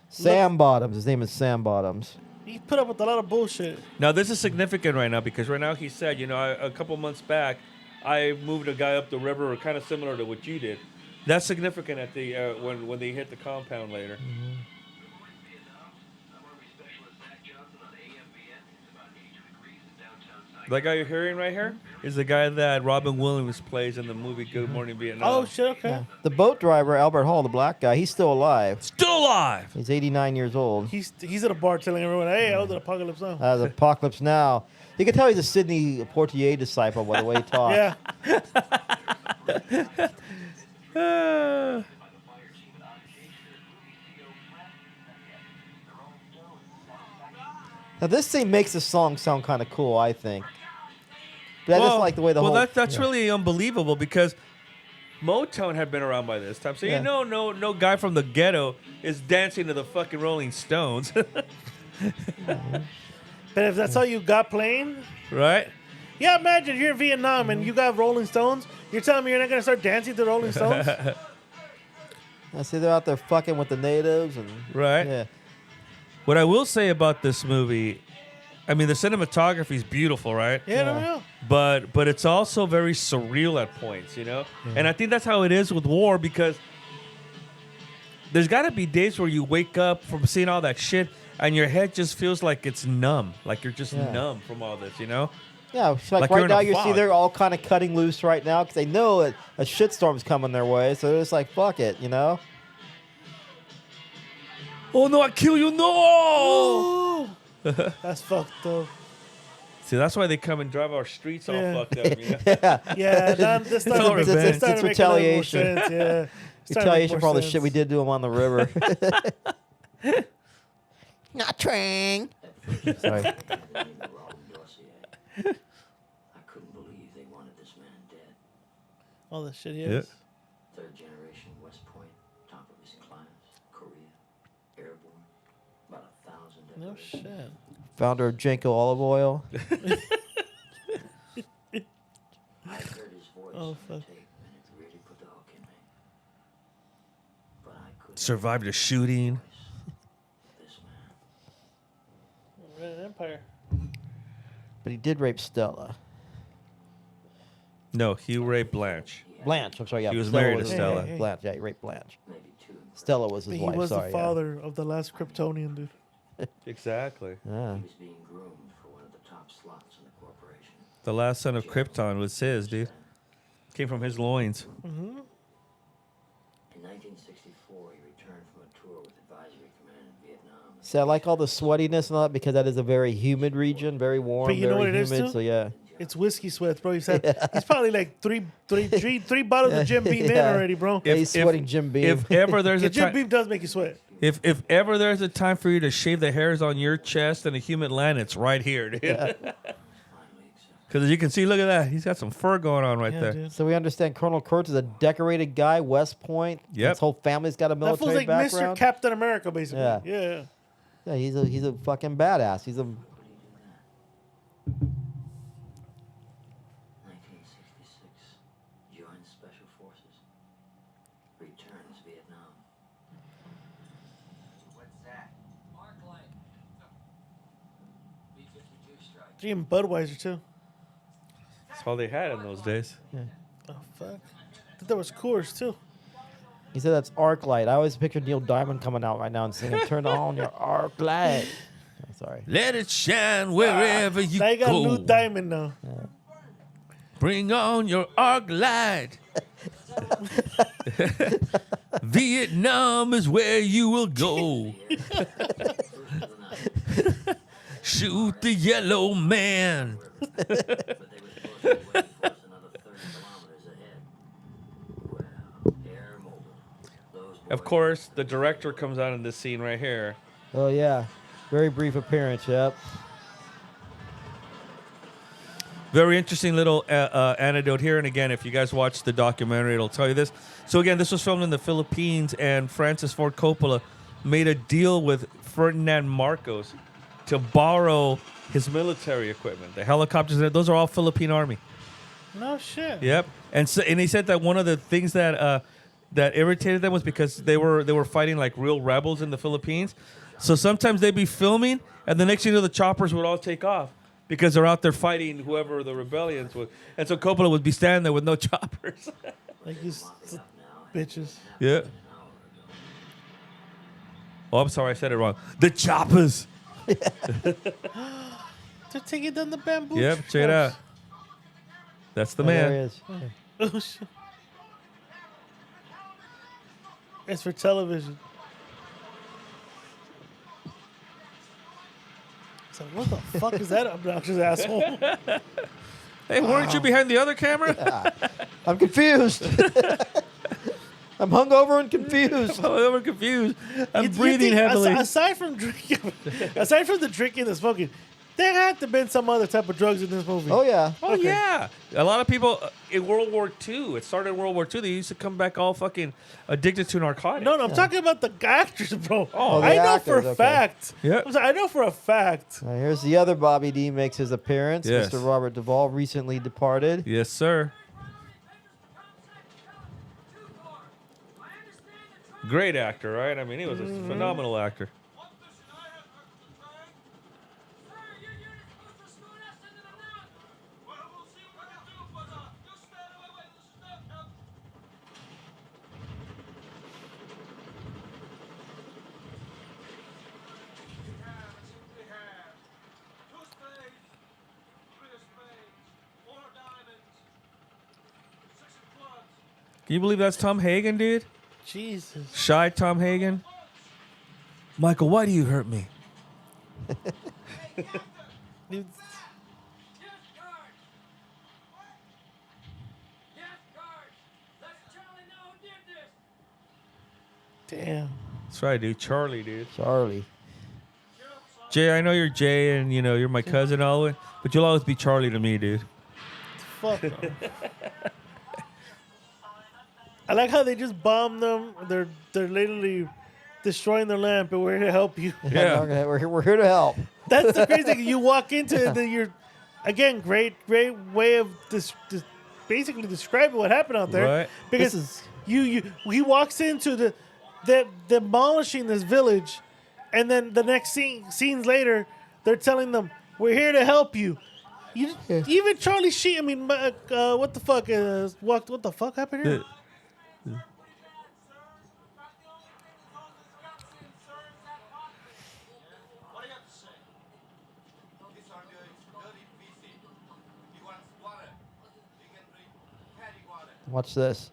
Sam Bottoms. His name is Sam Bottoms. He put up with a lot of bullshit. Now this is significant right now because right now he said, a couple months back, I moved a guy up the river, kind of similar to what you did. That's significant at the when they hit the compound later. Mm-hmm. That guy you're hearing right here is the guy that Robin Williams plays in the movie Good Morning Vietnam. Oh shit! Okay. Yeah. The boat driver, Albert Hall, the black guy, he's still alive. Still alive. He's 89 years old. He's at a bar telling everyone, "Hey, I was at Apocalypse Now." The Apocalypse Now. You can tell he's a Sidney Poitier disciple by the way he talks. Yeah. Now this thing makes the song sound kind of cool, I think. But I just like the way the whole. That's really unbelievable because Motown had been around by this time, so no guy from the ghetto is dancing to the fucking Rolling Stones. But if that's all you got playing, right? Yeah, imagine you're in Vietnam and you got Rolling Stones. You're telling me you're not gonna start dancing to the Rolling Stones? I see they're out there fucking with the natives and right. Yeah. What I will say about this movie, I mean, the cinematography is beautiful, right? Yeah. But it's also very surreal at points, And I think that's how it is with war because there's got to be days where you wake up from seeing all that shit and your head just feels like it's numb, like you're just numb from all this, Yeah, it's like you're right in now a you see fog. they're all kind of cutting loose right now because they know a shitstorm's coming their way, so they're just like, fuck it, Oh no, I kill you, no! That's fucked up. See, that's why they come and drive our streets all fucked up. This it's retaliation. Yeah. Retaliation for all the shit we did to them on the river. Not trying. Sorry. I couldn't believe they wanted this man dead. All the shit he is. Third generation West Point, top of his class, Korea, airborne, about 1,000. No shit. Founder of Jenko Olive Oil. I heard his voice on the tape, and it really put the hook in me. But I couldn't. Survived a shooting. This man. Ran an empire. But he did rape Stella. No, he raped Blanche. Blanche, I'm sorry, yeah. He was Stella married to was- Stella. Blanche, yeah, he raped Blanche. Stella was his He wife, was sorry. the father of the last Kryptonian dude. Exactly. Yeah. He was being groomed for one of the top slots in the corporation. The last son of Krypton was his, dude. Came from his loins. Mm-hmm. In 1964, he returned from a tour with Advisory Command in Vietnam. See, I like all the sweatiness and all that because that is a very humid region, very warm, But you know very what it is, humid. too? So yeah. It's whiskey sweats, bro. He said he's probably like three bottles of Jim Beam in already, bro. He's sweating Jim Beam. If ever there's a Jim time, Beam does make you sweat. if ever there's a time for you to shave the hairs on your chest in a humid land, it's right here, dude. Because as you can see, look at that. He's got some fur going on right there. Dude. So we understand Colonel Kurtz is a decorated guy, West Point. Yep. His whole family's got a That fool's military like Mr. background. Captain America, basically. Yeah. Yeah. Yeah, he's a fucking badass. He's a 1966, joined Special Forces. Returns Vietnam. What's that? Arc light. B-52 strike. Gee, and Budweiser, too. That's all they had in those days. Oh, fuck. I thought there was Coors, too. He said that's arc light. I always picture Neil Diamond coming out right now and singing, "Turn on your arc light." Oh, sorry. Let it shine wherever you Now you got go. Lou Diamond now. Bring on your arc light. Vietnam is where you will go. Shoot the yellow man. But they were supposed to be waiting for us another 30 kilometers ahead. Well, air mobile. Those Of course, the director comes out in this scene right here. Oh yeah, very brief appearance. Yep. Very interesting little anecdote here. And again, if you guys watch the documentary, it'll tell you this. So again, this was filmed in the Philippines, and Francis Ford Coppola made a deal with Ferdinand Marcos to borrow his military equipment. The helicopters, those are all Philippine Army. No shit. Yep. And he said that one of the things that irritated them was because they were fighting like real rebels in the Philippines. So sometimes they'd be filming, and the next thing you know, the choppers would all take off because they're out there fighting whoever the rebellions would. And so Coppola would be standing there with no choppers. Like these bitches. Yeah. Oh, I'm sorry, I said it wrong. The choppers. They're taking down the bamboo. Yep, check it out. That's the There man. he is. Oh, shit. It's for television. So what the fuck is that obnoxious asshole? Hey, weren't you behind the other camera? Yeah. I'm confused. I'm hungover and confused. I'm confused. I'm You breathing think, heavily. Aside from drinking, aside from the drinking and the smoking, there had to have been some other type of drugs in this movie. Oh, yeah. Oh, yeah. A lot of people in World War II, it started in World War II, they used to come back all fucking addicted to narcotics. No, I'm talking about the actors, bro. Oh, I the know actors, for a okay. fact. Yeah. I'm sorry, I know for a fact. Here's the other Bobby D makes his appearance. Yes. Mr. Robert Duvall, recently departed. Yes, sir. Great actor, right? I mean, he was a phenomenal actor. Can you believe that's Tom Hagen, dude? Jesus. Shy Tom Hagen. Michael, why do you hurt me? Dude, damn. That's right, dude. Charlie, dude. Charlie. Jay, I know you're Jay and, you're my cousin all the way, but you'll always be Charlie to me, dude. Fuck them. I like how they just bomb them. They're literally destroying their lamp, and we're here to help you. Yeah. Okay, we're here to help. That's the crazy thing. You walk into it, then you're, again, great way of basically describing what happened out there. Right. Because he walks into the demolishing this village, and then the next scenes later, they're telling them, "We're here to help you." Even Charlie Sheen. I mean, what the fuck? What the fuck happened here? Watch this.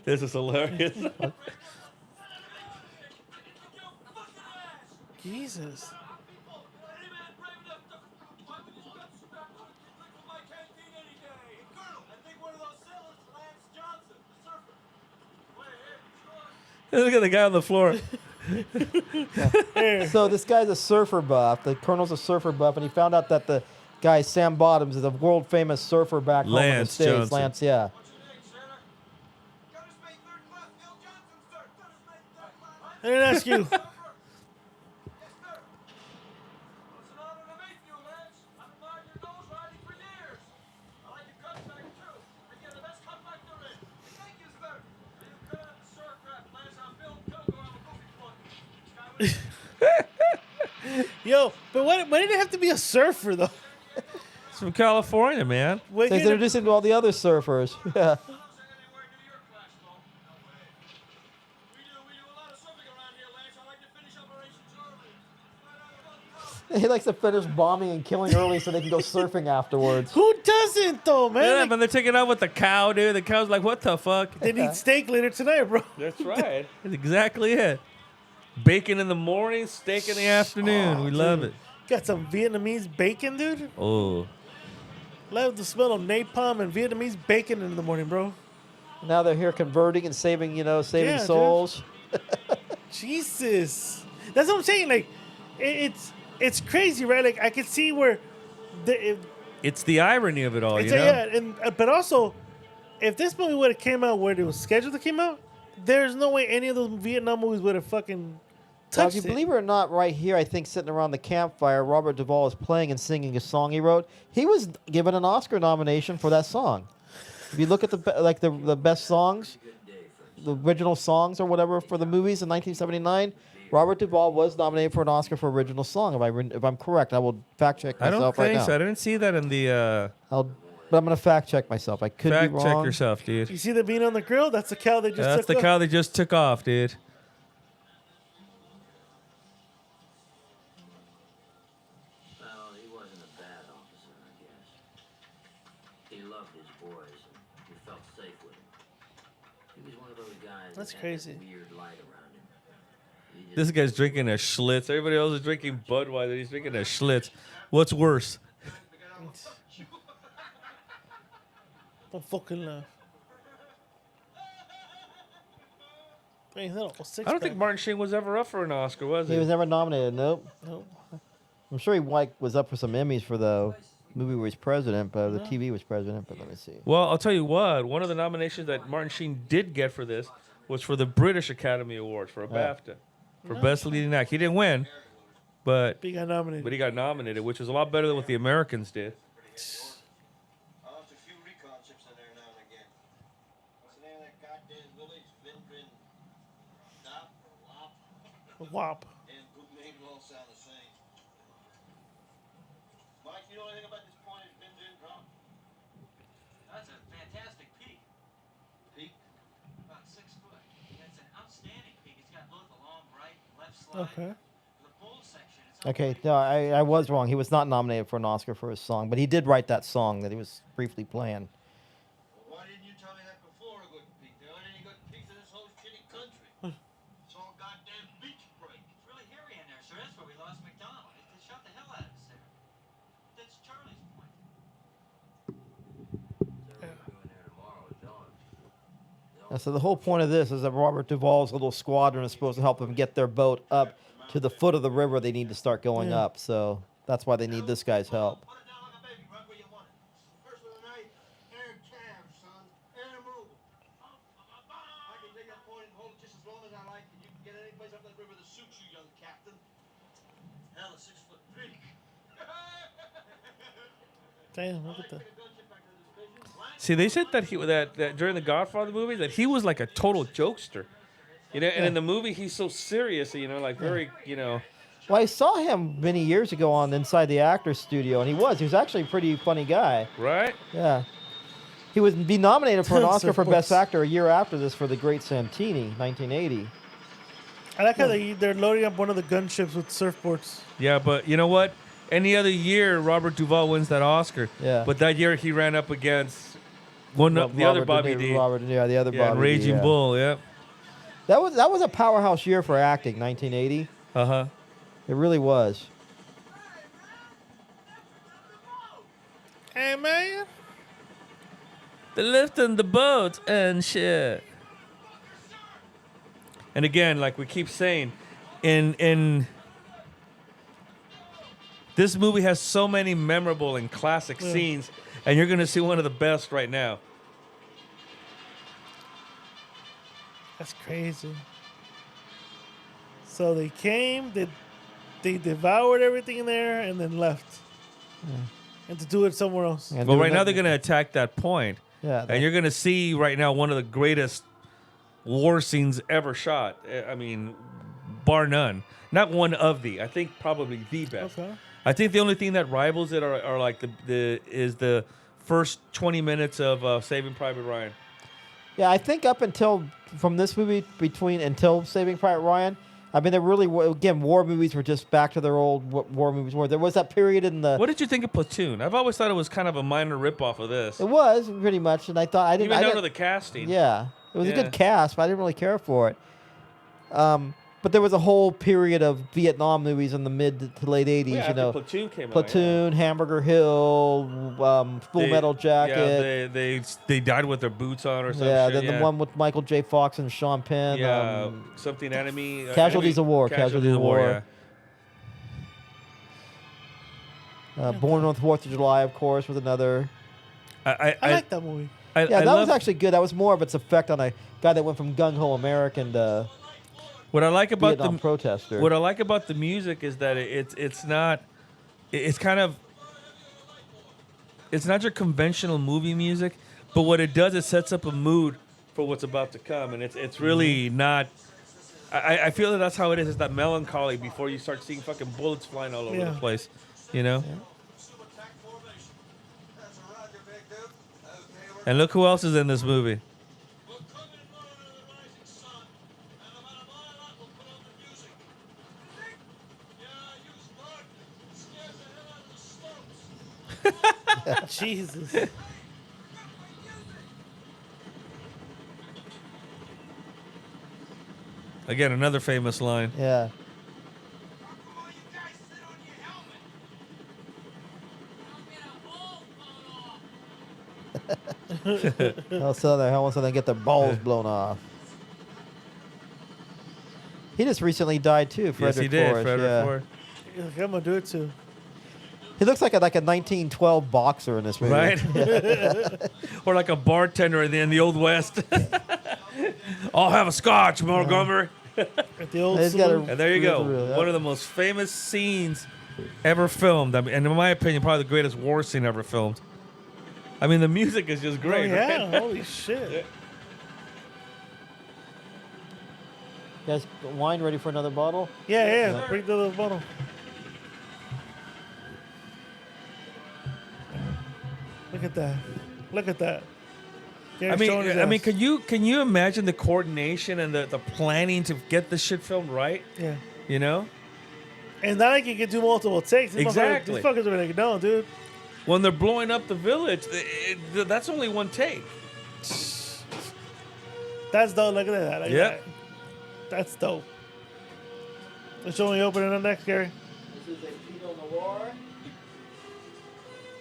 This is hilarious. Jesus. Look at the guy on the floor. So this guy's a surfer buff. The colonel's a surfer buff, and he found out that the guy Sam Bottoms is a world famous surfer back home in the Lance States. Johnson. Lance, yeah. I didn't ask you. Yo, but why did it have to be a surfer though? It's from California, man. So he's introducing to all the other surfers. Yeah. He likes to finish bombing and killing early so they can go surfing afterwards. Who doesn't though, man? Yeah, but they're taking out with the cow, dude. The cow's like, what the fuck? They need steak later tonight, bro. That's right. That's exactly it. Bacon in the morning, steak in the afternoon. We love it. Got some Vietnamese bacon, dude. Oh. Love the smell of napalm and Vietnamese bacon in the morning, bro. Now they're here converting and saving, saving Yeah, souls. Jesus, that's what I'm saying. Like, it's crazy, right? Like, I could see where It's the irony of it all, it's you know? yeah, and but also, if this movie would have came out where it was scheduled to come out, there's no way any of those Vietnam movies would have fucking Well, if touched you it. believe it or not, right here, I think sitting around the campfire, Robert Duvall is playing and singing a song he wrote. He was given an Oscar nomination for that song. If you look at the best songs, the original songs or whatever for the movies in 1979, Robert Duvall was nominated for an Oscar for original song. If I'm correct, I will fact check I don't myself right think now. so. I didn't see that in the. But I'm gonna fact check myself. I could be Fact wrong. check yourself, dude. You see the bean on the grill? That's the cow they just That's took the off. cow they just took off, dude. Well, he wasn't a bad officer, I guess. He loved his boys, and he felt safe with them. He was one of those guys That's that crazy. had that weird light around him. He just This guy's drinking a Schlitz. Everybody else is drinking Budweiser. He's drinking a Schlitz. What's worse? Don't fucking laugh. Man, he's not a six I don't think Martin Sheen was ever up for an Oscar, was he? He was never nominated. Nope. Nope. I'm sure he was up for some Emmys for the movie where he's president, but the TV was president. But let me see. Well, I'll tell you what. One of the nominations that Martin Sheen did get for this was for the British Academy Awards for a BAFTA for Best Leading Act. He didn't win, but he got nominated. But he got nominated, which was a lot better than what the Americans did. Wop. And good names all sound the same. Mike, you know anything about this point it's been in drop? That's a fantastic peak. Peak? About 6 foot. That's an outstanding peak. It's got both a long right and left slide. Okay. The bull section. Okay, no, I was wrong. He was not nominated for an Oscar for his song, but he did write that song that he was briefly playing. Well, why didn't you tell me that before a good peak? There aren't any good peaks in this whole shitty country. It's all goddamn beach break. It's really hairy in there, sir. That's where we lost McDonald. It shot the hell out of us there. That's Charlie's point. So the whole point of this is that Robert Duvall's little squadron is supposed to help them get their boat up to the foot of the river they need to start going up. So that's why they need this guy's help. Put it down like a baby, right where you want it. First of the night, air calves, son. Air move. I can take that point and hold it just as long as I like, and you can get any place up that river that suits you, young captain. Hell, a 6'3". Damn, look at that. See, they said that that during the Godfather movie that he was like a total jokester, you know. And in the movie, he's so serious, you know, like very, you know. Well, I saw him many years ago on Inside the Actors Studio, and he was actually a pretty funny guy. Right? Yeah. He would be nominated for an Oscar for Surfboards. Best Actor a year after this for The Great Santini, 1980. I like how they're loading up one of the gunships with surfboards. Yeah, but you know what? Any other year, Robert Duvall wins that Oscar. Yeah. But that year, he ran up against the other Bobby D. The other Bobby D. Raging yeah. Bull, yeah. That was a powerhouse year for acting, 1980. Uh-huh. It really was. Hey, man. They're lifting the boat and shit. And again, like we keep saying, in this movie has so many memorable and classic scenes, and you're going to see one of the best right now. That's crazy. So they came, they devoured everything in there, and then left. And to do it somewhere else. Well, right now they're going to attack that point. Yeah, and you're going to see right now one of the greatest war scenes ever shot. I mean, bar none. Not one of the. I think probably the best. Okay. I think the only thing that rivals it are like the first 20 minutes of Saving Private Ryan. Yeah, I think up until from this movie until Saving Private Ryan, I mean, they really again war movies were just back to their old war movies. Where there was that period in the. What did you think of Platoon? I've always thought it was kind of a minor ripoff of this. It was pretty much, and I thought I didn't. Even I down didn't to the casting. Yeah, it was a good cast, but I didn't really care for it. But there was a whole period of Vietnam movies in the mid to late 80s. Yeah, you know, Platoon came out. Platoon, Hamburger Hill, Full Metal Jacket. Yeah, they died with their boots on or something. Yeah, then the one with Michael J. Fox and Sean Penn. Yeah, something enemy. Casualties of War. Casualties of War. Yeah. Born on the 4th of July, of course, was another. I like that movie. That was actually good. That was more of its effect on a guy that went from gung ho American to. What I like about Vietnam the protester. What I like about the music is that it's not your conventional movie music, but what it does, it sets up a mood for what's about to come, and it's really not. I feel that that's how it is. It's that melancholy before you start seeing fucking bullets flying all over the place, you know. Yeah. And look who else is in this movie. Jesus. Again, another famous line. Yeah. Also, their helmets so they get their balls blown off. He just recently died too, Frederick Yes, he did. Forrest. Frederick Forrest. Yeah, I'm gonna do it too. He looks like a 1912 boxer in this movie. Right? Or like a bartender in the Old West. I'll have a scotch, Montgomery. At the old And there you go. One of the most famous scenes ever filmed. I mean, and in my opinion, probably the greatest war scene ever filmed. I mean, the music is just great. Oh, yeah, right? holy shit. Yeah. You guys, wine ready for another bottle? Yeah. Bring the little bottle. Look at that. Look at that. I mean, can you imagine the coordination and the planning to get this shit filmed right? Yeah. You know? And then I can do multiple takes. Exactly. These fuckers are like, no, dude. When they're blowing up the village, that's only one take. That's dope. Look at that. Like Yep. that. That's dope. Let's only open it up next, Gary. This is a Pinot Noir.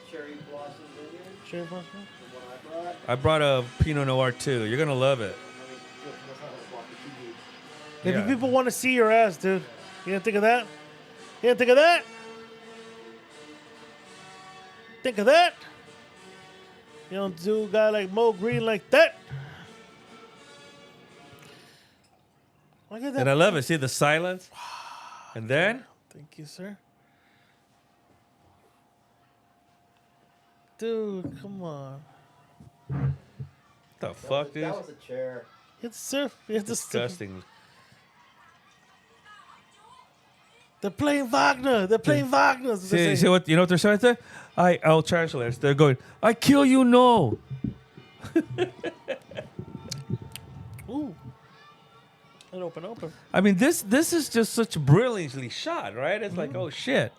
Cherry Blossom Vineyard. Cherry Blossom? The one I brought. I brought a Pinot Noir too. You're gonna love it. Maybe Yeah. people want to see your ass, dude. You didn't think of that? You didn't think of that? Think of that? You don't do a guy like Mo Green like that. Look at that. And I love it. See the silence? And then? Thank you, sir. Dude, come on. The fuck, dude? That was a chair. It's surf. It's disgusting. They're playing Wagner. They're playing Wagner. See what you know what they're saying there? I'll translate. They're going, I kill you, no. Ooh. And open. I mean, this is just such brilliantly shot, right? It's like, oh shit.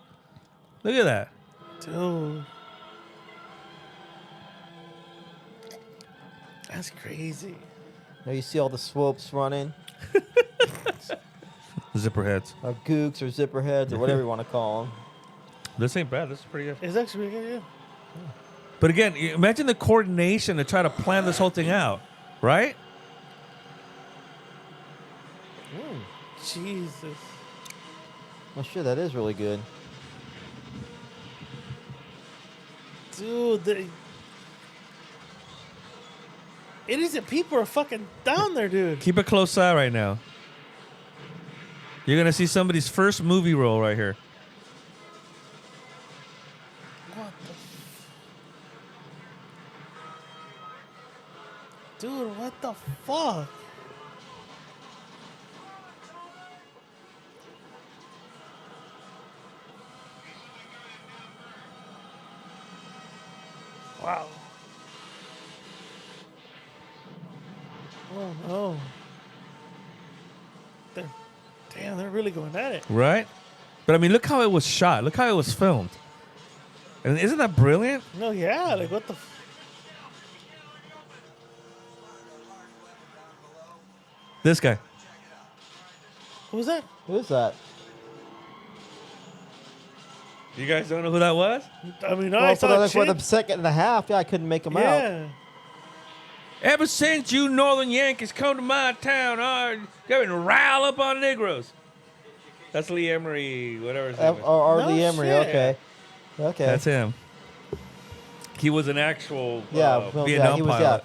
Look at that. Dude. That's crazy. Now you see all the swoops running. Zipper heads. Or gooks or zipper heads or whatever you want to call them. This ain't bad. This is pretty good. It's actually pretty good, yeah. But again, imagine the coordination to try to plan this whole thing out, right? Jesus. Well, shit, that is really good. Dude, innocent people are fucking down there, dude. Keep a close eye right now. You're going to see somebody's first movie role right here. What the... Dude, what the fuck? Wow. Oh, no. They're really going at it. Right? But I mean, look how it was shot. Look how it was filmed. And isn't that brilliant? No, yeah. Like, what the... This guy. Who's that? Who is that? You guys don't know who that was? I mean, well, I saw for the second and a half, I couldn't make them out. Yeah. Ever since you Northern Yankees come to my town, you've been rile up on Negroes. That's Lee Emery, whatever his name is. Or No Lee Emery, shit. okay. Okay. That's him. He was an actual Well, Vietnam he was. pilot.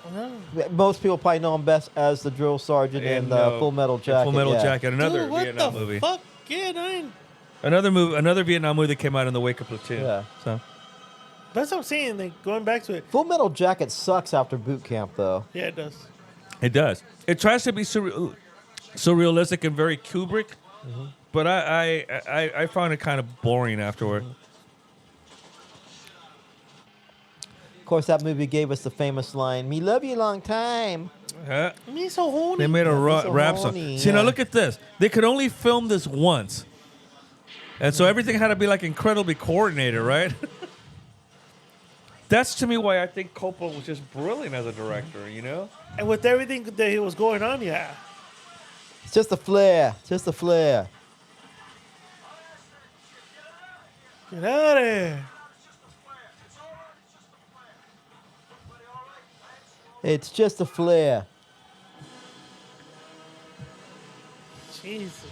Yeah. Most people probably know him best as the drill sergeant in Full Metal Jacket. Full Metal Jacket, another Dude, what Vietnam the movie. fuck? Yeah, I ain't... Another Vietnam movie that came out in the wake of Platoon. Yeah. So That's what I'm saying. Like, going back to it. Full Metal Jacket sucks after boot camp, though. Yeah, it does. it does. It tries to be so realistic and very Kubrick, but I found it kind of boring afterward. Of course, that movie gave us the famous line, "Me love you long time." Me so horny. They made a so rap song. horny, See, now yeah. look at this. They could only film this once. And so everything had to be like incredibly coordinated, right? That's to me why I think Coppola was just brilliant as a director, you know? And with everything that was going on, yeah. It's just a flair. Just a flair. Get out of here. It's just a flair. Jesus.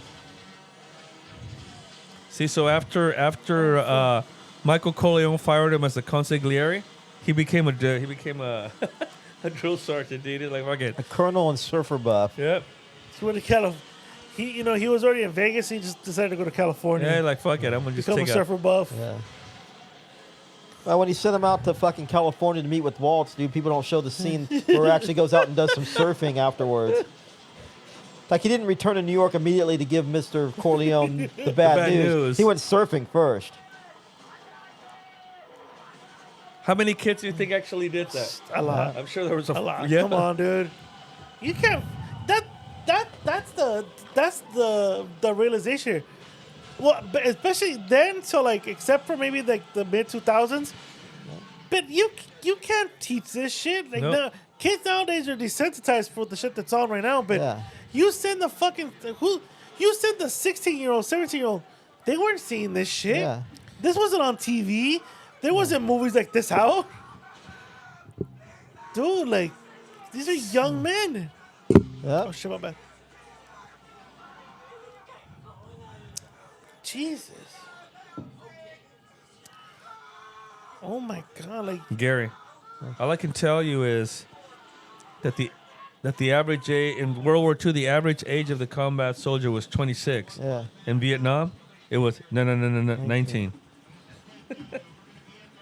See, so after Michael Corleone fired him as the consigliere, he became a a drill sergeant, dude. Like, fuck it. A colonel and surfer buff. Yep. He went to he was already in Vegas. He just decided to go to California. Yeah, like, fuck it. I'm going to just become a take surfer buff. Yeah. Well, when he sent him out to fucking California to meet with Waltz, dude, people don't show the scene where he actually goes out and does some surfing afterwards. Like, he didn't return to New York immediately to give Mr. Corleone the bad news. He went surfing first. How many kids do you think actually did that? A lot. I'm sure there was a lot. Yeah. Come on, dude. You can't. That's the realization. Well, but especially then. So like, except for maybe like the mid 2000s, but you can't teach this shit. Like, no, kids nowadays are desensitized for the shit that's on right now. But you send the fucking you send the 16-year-old, 17-year-old. They weren't seeing this shit. Yeah. This wasn't on TV. There wasn't movies like this out. Dude, like, these are young men. Yeah. Oh, shit, my bad. Jesus. Oh, my God. Like, Gary, all I can tell you is that the average age in World War II, the average age of the combat soldier was 26. Yeah. In Vietnam, it was 19.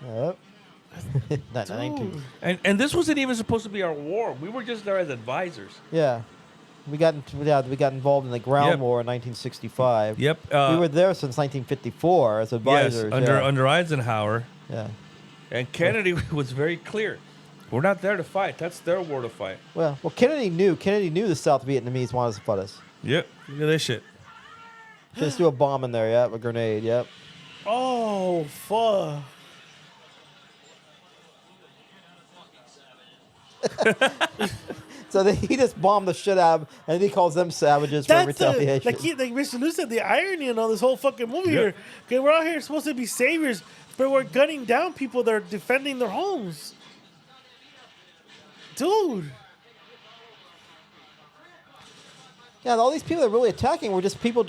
Yep. Not 19. And this wasn't even supposed to be our war. We were just there as advisors. Yeah. We got involved in the ground war in 1965. Yep. We were there since 1954 as advisors. Yes, under Eisenhower. Yeah. And Kennedy was very clear. We're not there to fight. That's their war to fight. Well, Kennedy knew the South Vietnamese wanted to fight us. Yep. Look at this shit. Just do a bomb in there, a grenade, yep. oh, fuck. So he just bombed the shit out of them, and he calls them savages for retaliation. Like Mr. Lou said, the irony in all this whole fucking movie here. Okay, we're out here supposed to be saviors, but we're gunning down people that are defending their homes. Dude. Yeah, all these people that are really attacking were just people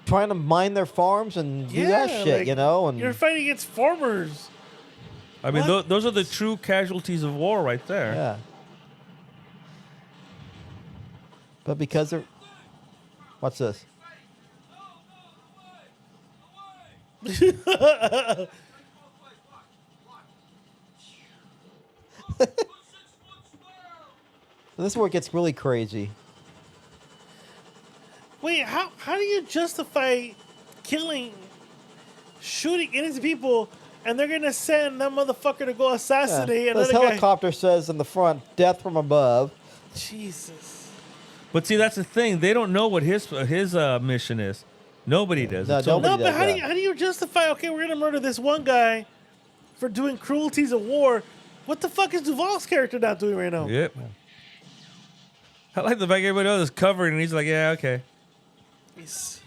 trying to mine their farms and do that shit, like, you know? And you're fighting against farmers. I mean, those are the true casualties of war right there. Yeah. But because they're... What's this? This is where it gets really crazy. Wait, how do you justify shooting innocent people, and they're gonna send that motherfucker to go assassinate another This guy? helicopter says in the front, "Death from above." Jesus. But see, that's the thing. They don't know what his mission is. Nobody does. No, It's only- nobody No, but does how do you justify? Okay, we're gonna murder this one guy for doing cruelties of war. What the fuck is Duvall's character not doing right now? Yep. I like the fact everybody else is covered, and he's like, yeah, okay. He's...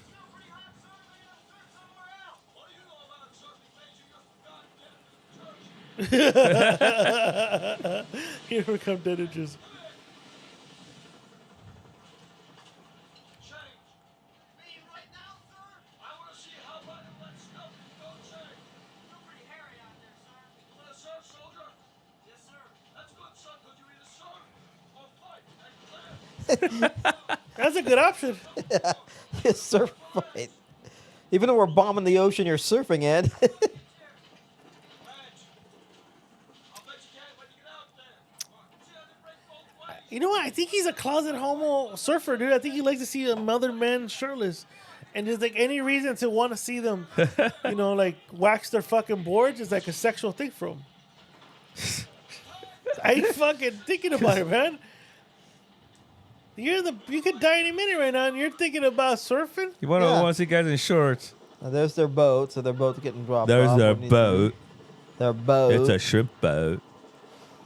Here we come, dead edges. Soldier, That's a good option. Yeah, surf fight. Even though we're bombing the ocean, you're surfing, Ed. You know what? I think he's a closet homo surfer, dude. I think he likes to see other men shirtless. And there's like any reason to want to see them, like wax their fucking boards is like a sexual thing for him. I ain't fucking thinking about it, man. You could die any minute right now, and you're thinking about surfing. You want to see guys in shorts? Now, there's their boat, so they're both getting dropped There's off. their boat. Their boat. It's a shrimp boat.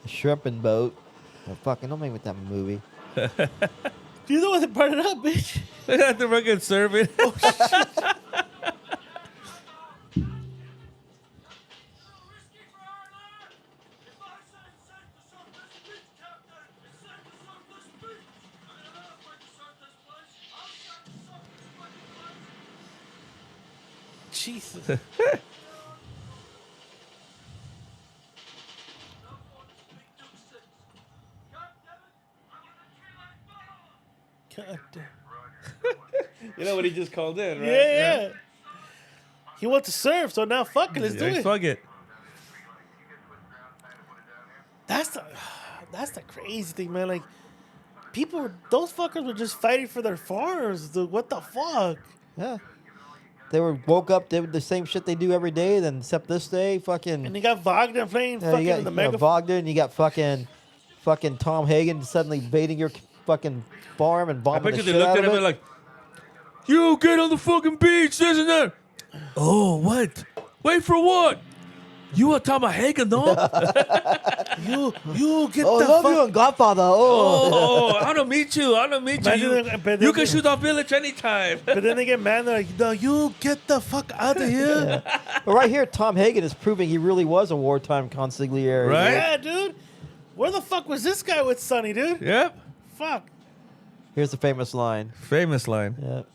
A shrimping boat. Oh, fucking don't make me with that movie. You the one that brought it up, bitch. Look at the fucking surfing. Oh, shit. Jesus. God damn. You know what he just called in, right? Yeah. He wants to surf, so now fuck it, let's do it. Fuck it. That's the crazy thing, man. Like, those fuckers were just fighting for their farms. Dude. What the fuck? Yeah. They woke up, did the same shit they do every day, then except this day, fucking. And you got Wagner playing fucking you got, the mega. Wagner, and you got fucking Tom Hagen suddenly invading your fucking farm and bombing the shit out of it. I bet you they looked at him and like, you get on the fucking beach, this and that. Oh, what? Wait for what? You are Tom Hagen, no? you get the fuck. You and Godfather. Oh, I don't meet you. You can shoot off village anytime. But then they get mad. They're like, no, you get the fuck out of here. Yeah. But right here, Tom Hagen is proving he really was a wartime consigliere. Right? Yeah, dude. Where the fuck was this guy with Sonny, dude? Yep. Fuck. Here's the famous line. Famous line. Yep.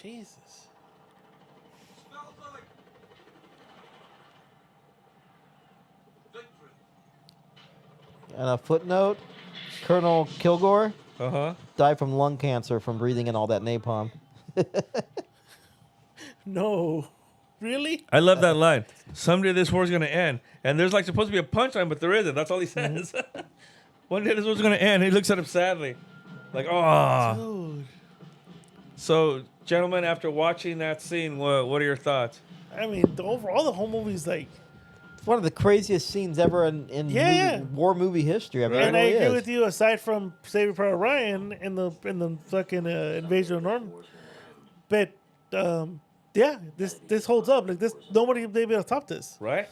Jesus. And a footnote, Colonel Kilgore died from lung cancer from breathing in all that napalm. No. Really? I love that line. Someday this war's going to end. And there's like supposed to be a punchline, but there isn't. That's all he says. One day this war's going to end. He looks at him sadly. Like, oh. Dude. So, gentlemen, after watching that scene, what are your thoughts? I mean, overall, the whole movie's like... It's one of the craziest scenes ever in war movie history. I mean, and I agree with you, aside from Saving Private Ryan in the fucking Invasion of Norm. But, yeah, this holds up. Like, this, nobody may be able to top this. Right?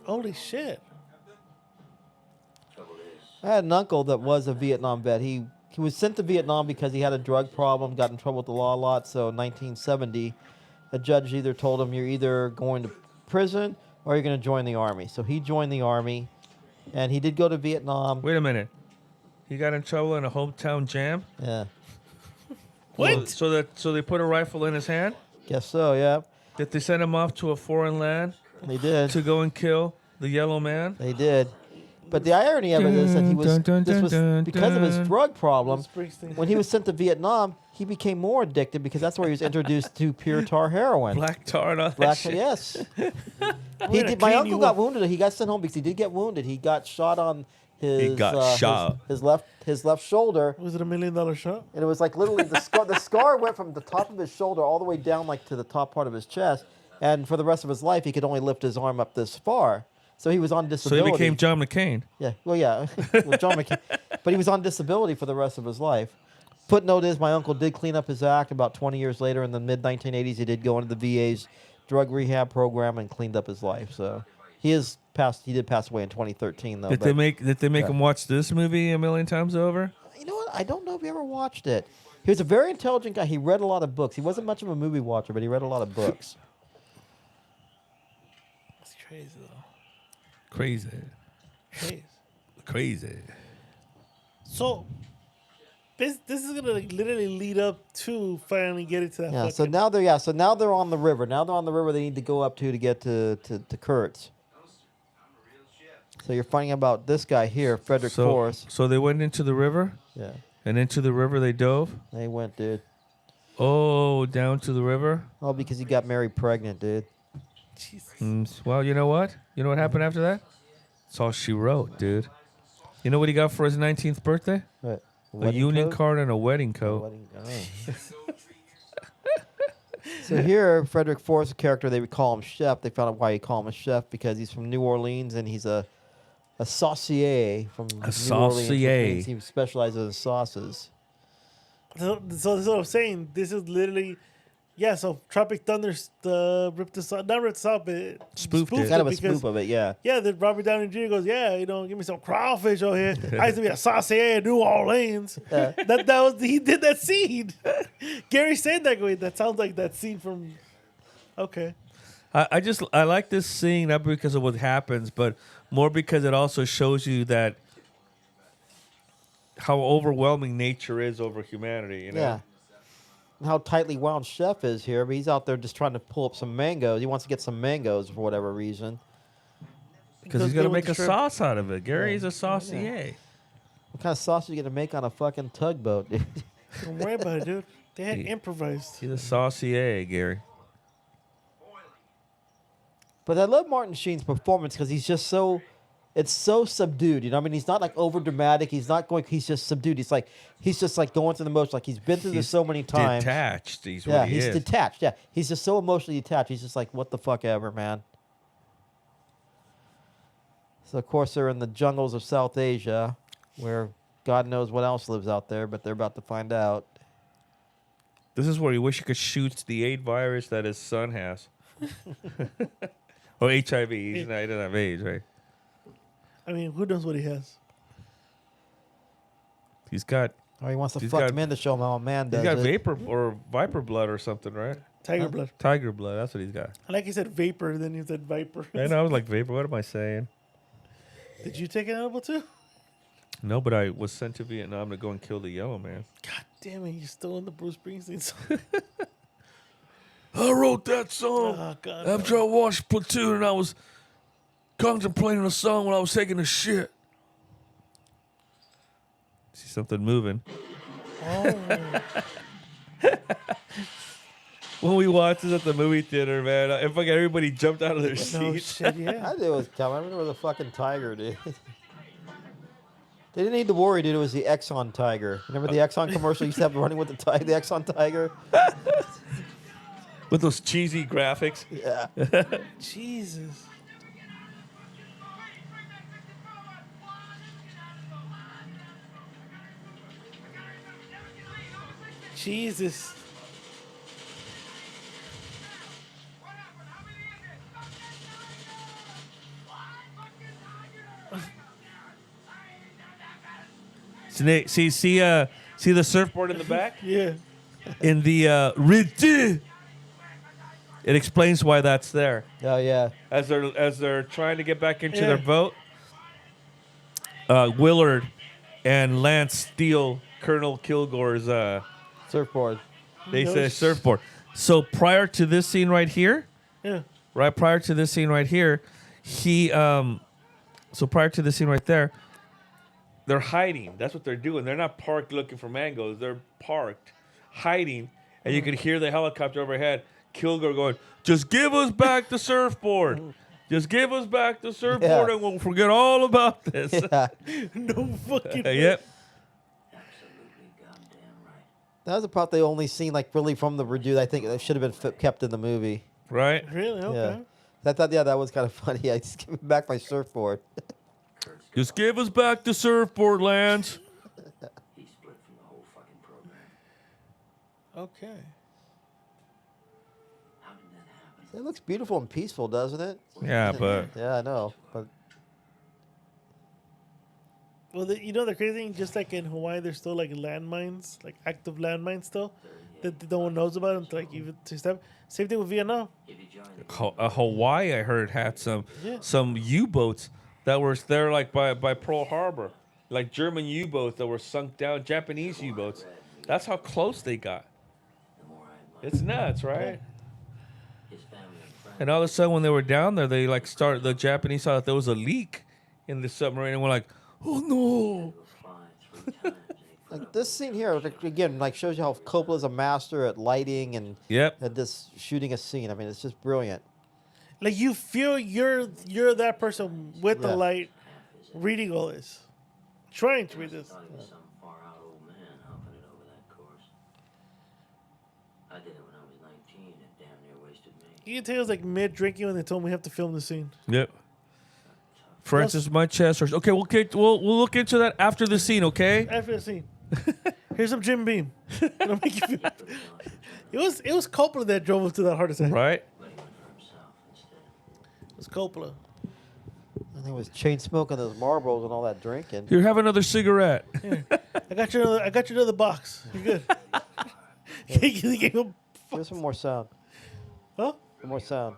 Holy shit. I had an uncle that was a Vietnam vet. He was sent to Vietnam because he had a drug problem, got in trouble with the law a lot. So in 1970, a judge either told him, you're either going to prison or you're going to join the Army. So he joined the Army, and he did go to Vietnam. Wait a minute. He got in trouble in a hometown jam? Yeah. What? So they put a rifle in his hand? Guess so, yeah. Did they send him off to a foreign land? They did. To go and kill the yellow man? They did. But the irony of it is that this was because of his drug problem. When he was sent to Vietnam, he became more addicted because that's where he was introduced to pure tar heroin. Black tar and all that shit. Yes. My uncle got wounded. He got sent home because he did get wounded. He got shot on his. He got shot. His left shoulder. Was it $1 million shot? And it was like literally the scar went from the top of his shoulder all the way down like to the top part of his chest. And for the rest of his life, he could only lift his arm up this far. So he was on disability. So he became John McCain. Yeah. Well, yeah. John McCain. But he was on disability for the rest of his life. Footnote is my uncle did clean up his act about 20 years later. In the mid-1980s, he did go into the VA's drug rehab program and cleaned up his life. So he did pass away in 2013, though. Did they make him watch this movie a million times over? You know what? I don't know if he ever watched it. He was a very intelligent guy. He read a lot of books. He wasn't much of a movie watcher, but he read a lot of books. That's crazy though. Crazy. So this is gonna like literally lead up to finally getting to that. Yeah. So now they're on the river. Now they're on the river. They need to go up to get to Kurtz. So you're finding about this guy here, Frederick Forrest. So they went into the river. Yeah. And into the river they dove. They went, dude. Oh, down to the river. Oh, because he got Mary pregnant, dude. Jesus. Well, you know what? You know what happened after that? That's all she wrote, dude. You know what he got for his 19th birthday? What? A union card and a wedding coat. So here, Frederick Forrest, a character, they would call him Chef. They found out why you call him a chef because he's from New Orleans and he's a saucier from New Orleans. Which means he specializes in sauces. So that's what I'm saying. This is literally, so Tropic Thunder ripped this off. Not ripped this off, but spoofed it. Kind of a spoof of it, yeah. Yeah, then Robert Downey Jr. goes, give me some crawfish over here. I used to be a saucier in New Orleans. He did that scene. Gary said that. That sounds like that scene from. Okay. I like this scene not because of what happens, but more because it also shows you that how overwhelming nature is over humanity. You know? Yeah. And how tightly wound Chef is here, but he's out there just trying to pull up some mangoes. He wants to get some mangoes for whatever reason. Because he's going to make a sauce out of it. Gary's a saucier. Yeah. What kind of sauce are you going to make on a fucking tugboat, dude? Don't worry about it, dude. They had improvised. He's a saucier, Gary. But I love Martin Sheen's performance because he's just it's so subdued. You know what I mean? He's not like over dramatic. He's just subdued. He's just like going through the motion. Like he's been through this so many times. Detached. He's detached. Yeah. He's just so emotionally detached. He's just like, what the fuck ever, man. So of course they're in the jungles of South Asia where God knows what else lives out there, but they're about to find out. This is where you wish you could shoot the AIDS virus that his son has. Or HIV. He doesn't have AIDS, right? I mean, who knows what he has? He's got. Or he wants to fuck him in to show him how a man does. He's got vapor or viper blood or something, right? Tiger blood. Tiger blood. That's what he's got. I like he said vapor, then he said viper. I know. I was like vapor. What am I saying? Did you take an edible too? No, but I was sent to Vietnam to go and kill the yellow man. God damn it! You're still in the Bruce Springsteen song. I wrote that song after I watched Platoon, and I was contemplating a song when I was taking a shit. See something moving. Oh. When we watched this at the movie theater, man, I fucking everybody jumped out of their seats. No shit, yeah. I knew it was coming. I remember it was a fucking tiger, dude. They didn't need to worry, dude. It was the Exxon Tiger. Remember the Exxon commercial used to have running with the Exxon Tiger? With those cheesy graphics. Yeah. Jesus. Jesus. See the surfboard in the back? Yeah. In the it explains why that's there. Oh yeah. As they're trying to get back into their boat, Willard and Lance steal Colonel Kilgore's surfboard. They say surfboard. So prior to this scene right here, right prior to this scene right here, so prior to this scene right there, they're hiding. That's what they're doing. They're not parked looking for mangoes. They're parked, hiding, and you can hear the helicopter overhead. Kilgore going, just give us back the surfboard. Just give us back the surfboard and we'll forget all about this. Yeah. No fucking Yep. That was a part they only seen like really from the review. I think that should have been kept in the movie. Right? Really? Okay. Yeah. I thought, that was kind of funny. I just give me back my surfboard. Just give us back the surfboard, Lance. He split from the whole fucking program. Okay. How did that happen? It looks beautiful and peaceful, doesn't it? Yeah, but yeah, I know. But Well, the crazy thing, just like in Hawaii, there's still like landmines, like active landmines still, that no one knows about until like even to step. Same thing with Vietnam. Hawaii, I heard, had some U-boats that were there like by Pearl Harbor, like German U-boats that were sunk down, Japanese U-boats. That's how close they got. It's nuts, right? And all of a sudden, when they were down there, they like started. The Japanese saw that there was a leak in the submarine, and were like, "Oh no!" Like this scene here, like, again, like shows you how Coppola's a master at lighting and at this shooting a scene. I mean, it's just brilliant. Like you feel you're that person with the light, reading all this, trying to read this. You can tell it was like mid drinking when they told me we have to film the scene. Yep. Francis Manchester. Okay, we'll look into that after the scene. Okay. After the scene. Here's some Jim Beam. It'll make you feel. It was Coppola that drove him to that heart attack. Right. It was Coppola. I think it was chain smoking those Marlboros and all that drinking. Here, have another cigarette. Here. I got you another box. You're good. Here's some more sound. Huh? Some more sound.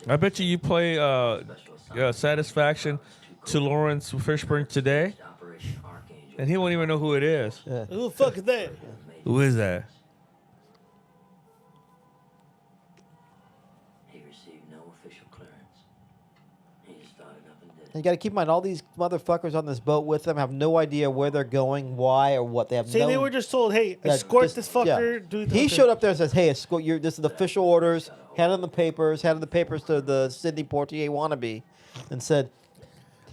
I bet you play Satisfaction to Lawrence Fishburne today, and he won't even know who it is. Yeah. Who the fuck is that? Who is that? He received no official clearance. He just started up and did it. You got to keep in mind, all these motherfuckers on this boat with them have no idea where they're going, why, or what. They have See, no... they were just told, hey, escort this fucker. Yeah. He showed up there and says, hey, escort, this is the official orders. Handed the papers to the Sidney Poitier wannabe, and said,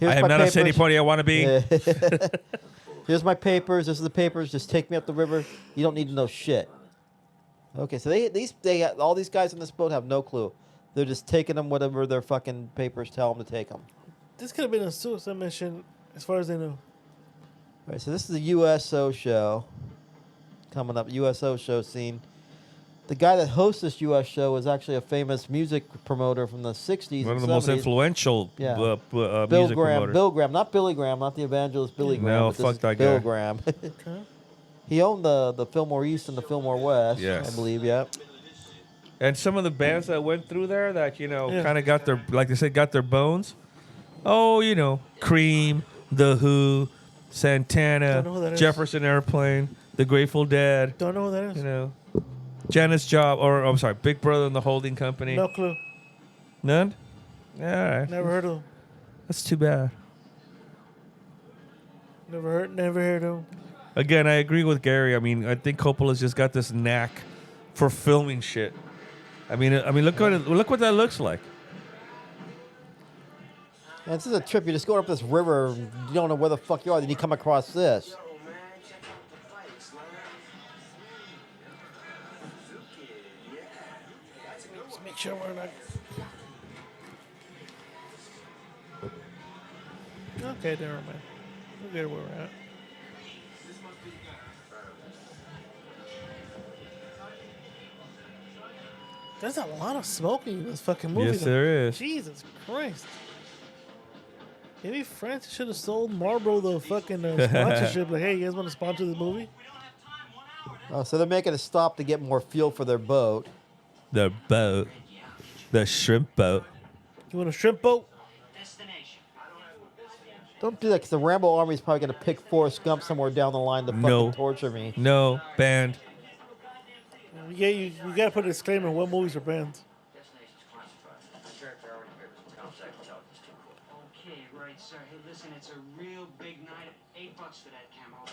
"Here's I am my not papers. a Sidney Poitier wannabe. Here's my papers. This is the papers. Just take me up the river. You don't need to know shit." Okay, so they all these guys on this boat have no clue. They're just taking them whatever their fucking papers tell them to take them. This could have been a suicide mission, as far as they know. All right, so this is the USO show coming up. USO show scene. The guy that hosts this US show is actually a famous music promoter from the 60s. One of the 70s. most influential Bill music Graham. promoters. Bill Graham, not Billy Graham, not the evangelist Billy Graham. No, but this fuck is that Bill guy. Graham. He owned the Fillmore East and the Fillmore West, Yes. I believe, yeah. And some of the bands that went through there that, kind of got their, like they said, got their bones. Oh, Cream, The Who, Santana, Don't know who that is. Jefferson Airplane, The Grateful Dead. Don't know who that is. Janis Job, I'm sorry, Big Brother and the Holding Company. No clue. None? Yeah, all right. Never heard of him. That's too bad. Never heard of him. Again, I agree with Gary. I mean, I think Coppola's just got this knack for filming shit. I mean, look what that looks like. Yeah, this is a trip. You just go up this river, and you don't know where the fuck you are, then you come across this. Just make sure we're not. Okay, never mind. We're good where we're at. There's a lot of smoking in this fucking movie. Yes, there is. Jesus Christ. Maybe Francis should have sold Marlboro the fucking sponsorship. Like, hey, you guys want to sponsor this movie? Oh, so they're making a stop to get more fuel for their boat. The boat. The shrimp boat. You want a shrimp boat? Don't do that, because the Ramble Army is probably going to pick Forrest Gump somewhere down the line to fucking torture me. No, banned. Yeah, you got to put a disclaimer what movies are banned. Okay, right, sir. Hey, listen, it's a real big night. $8 for that camo.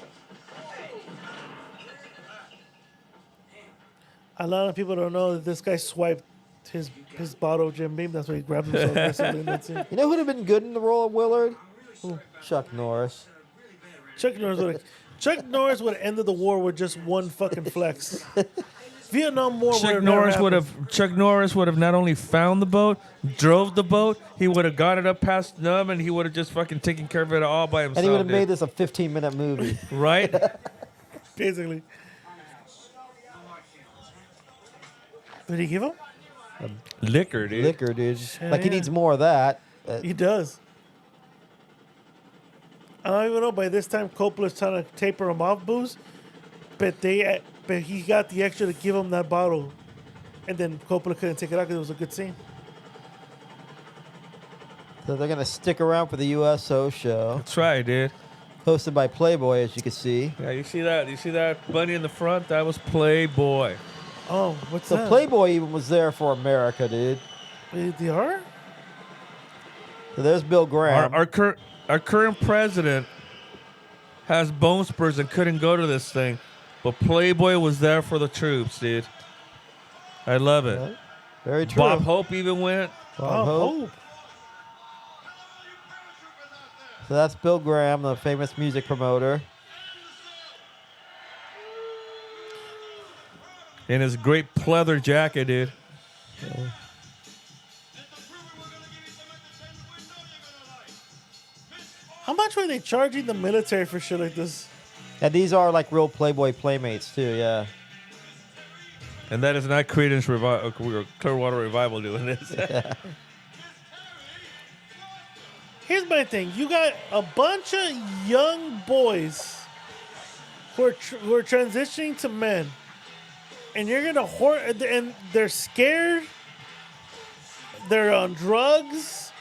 A lot of people don't know that this guy swiped his bottle of Jim Beam. That's why he grabbed him so aggressively in that scene. You know who'd have been good in the role of Willard? Who? Chuck Norris. Chuck Norris would have ended the war with just one fucking flex. Vietnam War. Chuck Norris would have not only found the boat, drove the boat. He would have got it up past Num, and he would have just fucking taken care of it all by himself. And he would have made this a 15-minute movie. Right? Basically. Did he give him? Liquor, dude. Liquor, dude. Like he needs more of that. He does. I don't even know. By this time, Coppola's trying to taper him off booze, but he got the extra to give him that bottle, and then Coppola couldn't take it out because it was a good scene. So they're gonna stick around for the USO show. That's right, dude. Hosted by Playboy, as you can see. Yeah, you see that? You see that bunny in the front? That was Playboy. Oh, what's So that? Playboy even was there for America, dude. They are? So there's Bill Graham. Our current president has bone spurs and couldn't go to this thing, but Playboy was there for the troops, dude. I love it. Yeah, very true. Bob Hope even went. Bob Hope. So that's Bill Graham, the famous music promoter. In his great pleather jacket, dude. How much were they charging the military for shit like this? And these are like real Playboy playmates, too, yeah. And that is not Clearwater Revival doing this. Yeah. Here's my thing. You got a bunch of young boys who are transitioning to men. And you're going to and they're scared. They're on drugs.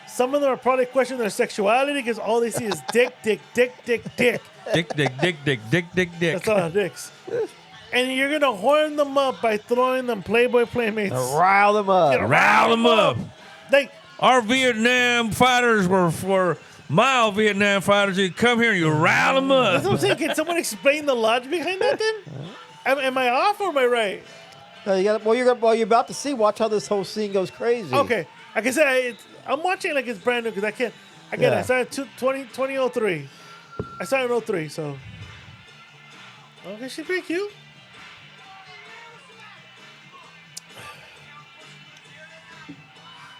Some of them are probably questioning their sexuality because all they see is dick, dick, dick, dick, dick. Dick, dick, dick, dick, dick, dick, dick. That's all dicks. And you're going to horn them up by throwing them Playboy Playmates. Rile them up. Rile them up. Like, our Vietnam fighters were mild Vietnam fighters. You come here and you rile them up. That's what I'm saying. Can someone explain the logic behind that then? Am I off or am I right? No, you're about to see. Watch how this whole scene goes crazy. Okay. Like I said, I'm watching it like it's brand new because I can't. Again, I started 2003. I started in 03, so. Okay, she's pretty cute.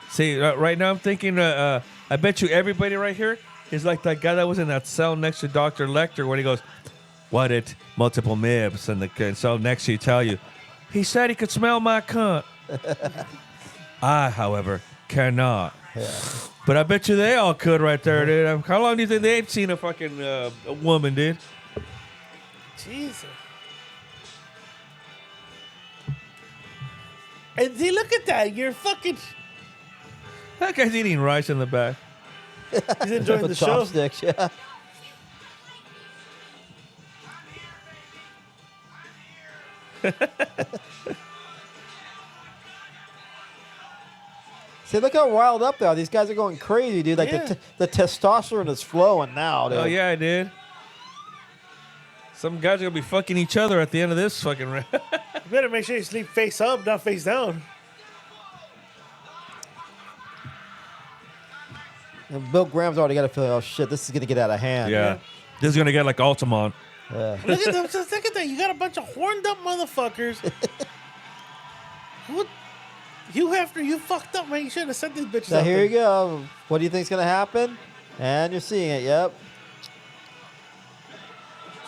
See, right now I'm thinking, I bet you everybody right here is like that guy that was in that cell next to Dr. Lecter when he goes, "What it? Multiple MIBs." And the cell next to you tell you, "He said he could smell my cunt." I, however, cannot. Yeah. But I bet you they all could right there, dude. How long do you think they've seen a fucking a woman, dude? Jesus. And see, look at that. You're fucking. That guy's eating rice in the back. He's enjoying the show. Chopsticks, yeah. See, look how riled up they are. These guys are going crazy, dude. Like the testosterone is flowing now, dude. Oh, yeah, dude. Some guys are going to be fucking each other at the end of this fucking round. You better make sure you sleep face up, not face down. And Bill Graham's already got a feeling, oh, shit, this is going to get out of hand. Yeah. This is going to get like Altamont. Yeah. Look at them. Just look at that. You got a bunch of horned up motherfuckers. You fucked up, man. You should have sent these bitches Now, out here there. you go. What do you think's going to happen? And you're seeing it, yep.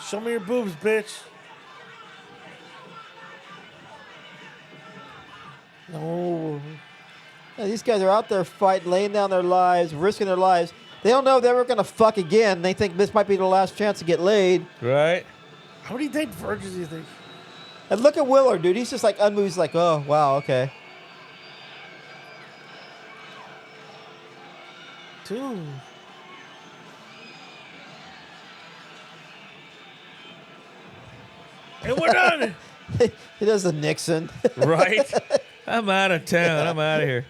Show me your boobs, bitch. No. Yeah, these guys are out there fighting, laying down their lives, risking their lives. They don't know if they're ever going to fuck again. They think this might be the last chance to get laid. Right. How many date virgins do you think? And look at Willard, dude. He's just like unmoved. He's like, oh, wow, okay. Dude. And we're done. He does the Nixon. Right? I'm out of town. I'm out of here.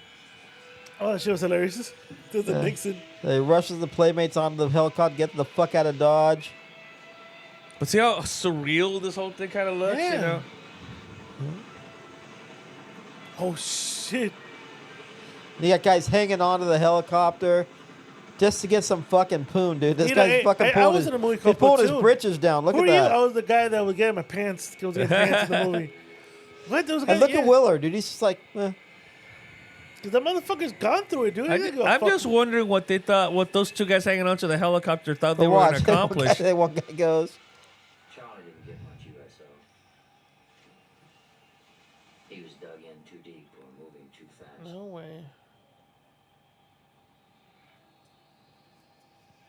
Oh, that shit was hilarious. Does the Nixon. They rushes the playmates onto the helicopter, get the fuck out of Dodge. But see how surreal this whole thing kind of looks, you know? Oh, shit. And you got guys hanging onto the helicopter just to get some fucking poon, dude. This You know, guy's fucking I pulling was his, in a movie he's called pulling his Platoon. britches down. Look Who at are you? that. I was the guy that was getting my pants. Was getting pants in the movie. What? Those And guys, look at Willard, dude. He's just like, eh. Because the motherfucker's gone through it, dude. I'm just wondering what they thought, what those two guys hanging onto the helicopter thought they But were going watch, to accomplish. that one guy goes. Charlie didn't get much USO. He was dug in too deep or moving too fast. No way.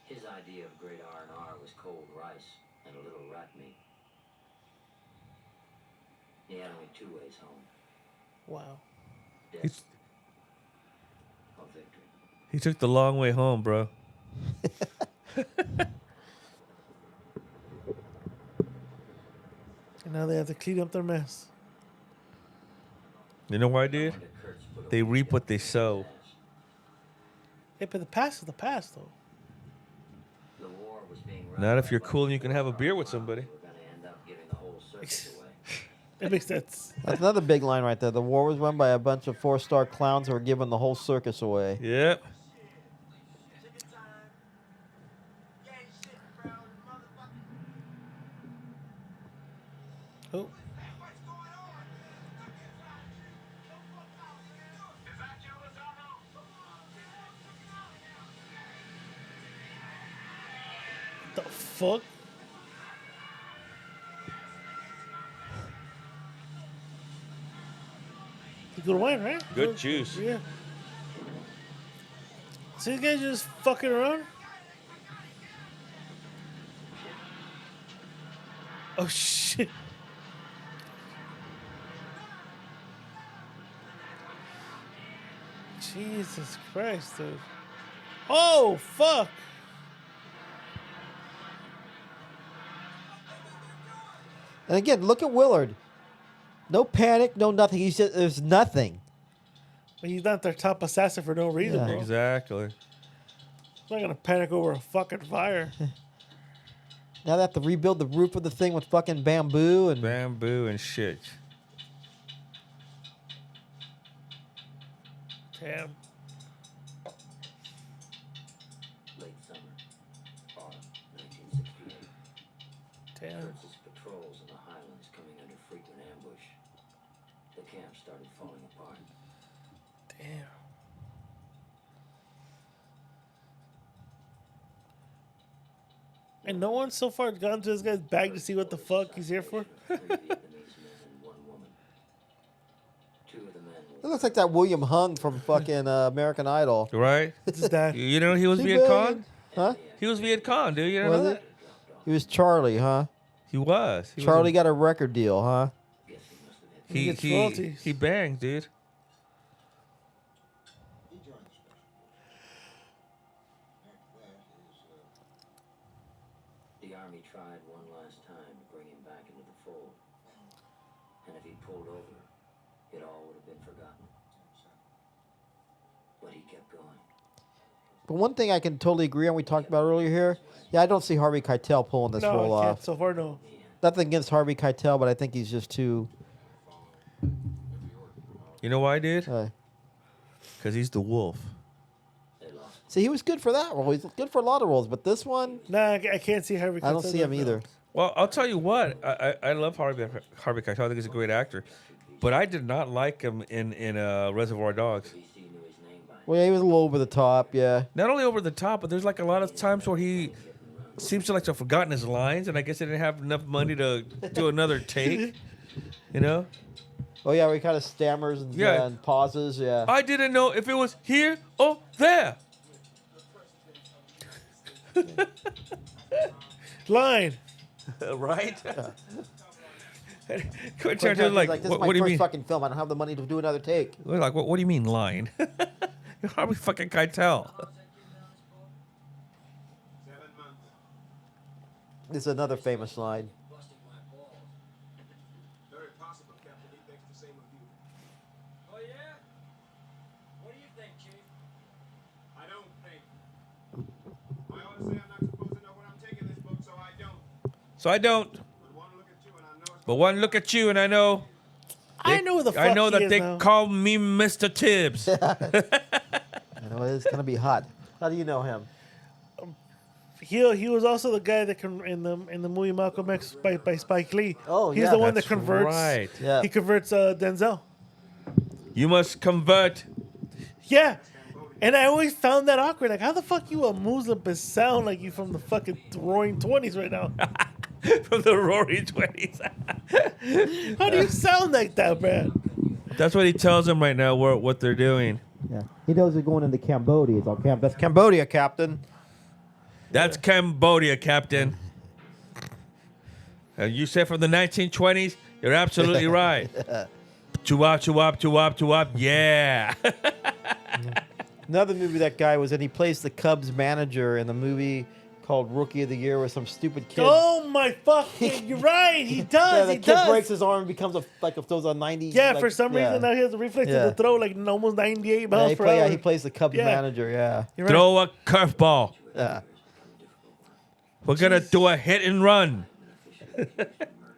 His idea of great R&R was cold rice and a little rat meat. He had only 2 ways home. Wow. Death or victory. He took the long way home, bro. And now they have to clean up their mess. You know why, dude? They reap what they sow. Hey, but the past is the past, though. The war was being Not if you're cool and you can have a beer with somebody. We're going to end up giving the whole circus away. That makes sense. That's another big line right there. The war was won by a bunch of 4-star clowns who were giving the whole circus away. Yep. Oh. The fuck? Good wine, right? Good juice. Yeah. See, these guys just fucking around. Oh shit! Jesus Christ, dude! Oh fuck! And again, look at Willard. No panic, no nothing. He said there's nothing. But he's not their top assassin for no reason, Yeah. bro. Exactly. He's not gonna panic over a fucking fire. Now they have to rebuild the roof of the thing with fucking bamboo and Bamboo and shit. Damn. Late summer, autumn, 1968. Damn. Kurtz's patrols in the highlands coming under frequent ambush. The camp started falling apart. Damn. And no one so far gone to this guy's bag to see what the fuck he's here for? 3 Vietnamese men and 1 woman. 2 of the men it looks like that William Hung from fucking American Idol. Right? It's his dad. You know he was Too Viet bad. Cong? Huh? He was Viet Cong, dude. You know Was that? it? He was Charlie, huh? He was. He Charlie was got a record deal, huh? He gets royalties. he banged, dude. The army tried one last time to bring him back into the fold. And if he pulled over, it all would have been forgotten. But he kept going. But one thing I can totally agree on, we talked about earlier here. Yeah, I don't see Harvey Keitel pulling this role No, I off. can't. So far, no. Nothing against Harvey Keitel, but I think he's just too. You know why, dude? Uh, Because he's the wolf. see, he was good for that role. He's good for a lot of roles, but this one, Nah, I can't see Harvey. I don't Keitel see him doing either. that. Well, I'll tell you what. I love Harvey Keitel. I think he's a great actor. But I did not like him in Reservoir Dogs. Well, yeah, he was a little over the top, yeah. Not only over the top, but there's like a lot of times where he seems to like to have forgotten his lines, and I guess they didn't have enough money to do another take. You know? Oh, yeah, where he kind of stammers and, Yeah. and pauses, yeah. I didn't know if it was here or there. Line. Right? Quentin Quentin Tarantino's like, this what, is my what do you first mean? fucking film. I don't have the money to do another take. We're like, what do you mean line? You're Harvey fucking Keitel. This is another famous line. Very possible, Captain. He thinks the same of you. Oh, yeah? What do you think, Chief? I don't think. I always say I'm not supposed to know when I'm taking this book, so I don't. So I don't. But one look at you and I know. I know who the fuck I know he that is they now. call me Mr. Tibbs. I know it's going to be hot. How do you know him? he was also the guy that in the movie Malcolm X by Spike Lee. Oh, he's yeah. the one that That's converts. right. Yeah. He converts Denzel. You must convert. Yeah. And I always found that awkward. Like, how the fuck you a Muslim but sound like you from the fucking roaring 20s right now? From the roaring 20s. How do you sound like that, man? That's what he tells them right now, what they're doing. Yeah. He knows they're going into Cambodia. It's all that's Cambodia, Captain. That's Cambodia, Captain. And you said from the 1920s? You're absolutely right. Choo-wop, choo-wop, choo-wop, choo-wop. Yeah. Another movie that guy was in, he plays the Cubs manager in the movie called Rookie of the Year with some stupid kid. Oh my fucking! You're right. He does. Yeah, the he kid does. breaks his arm and becomes throws a 90. Yeah, like, for some reason now he has a reflex Yeah. to throw like almost 98 miles per hour. Yeah, he plays the Cubs Yeah. manager. Yeah. You're right. Throw a curveball. Yeah. We're going to do a hit and run.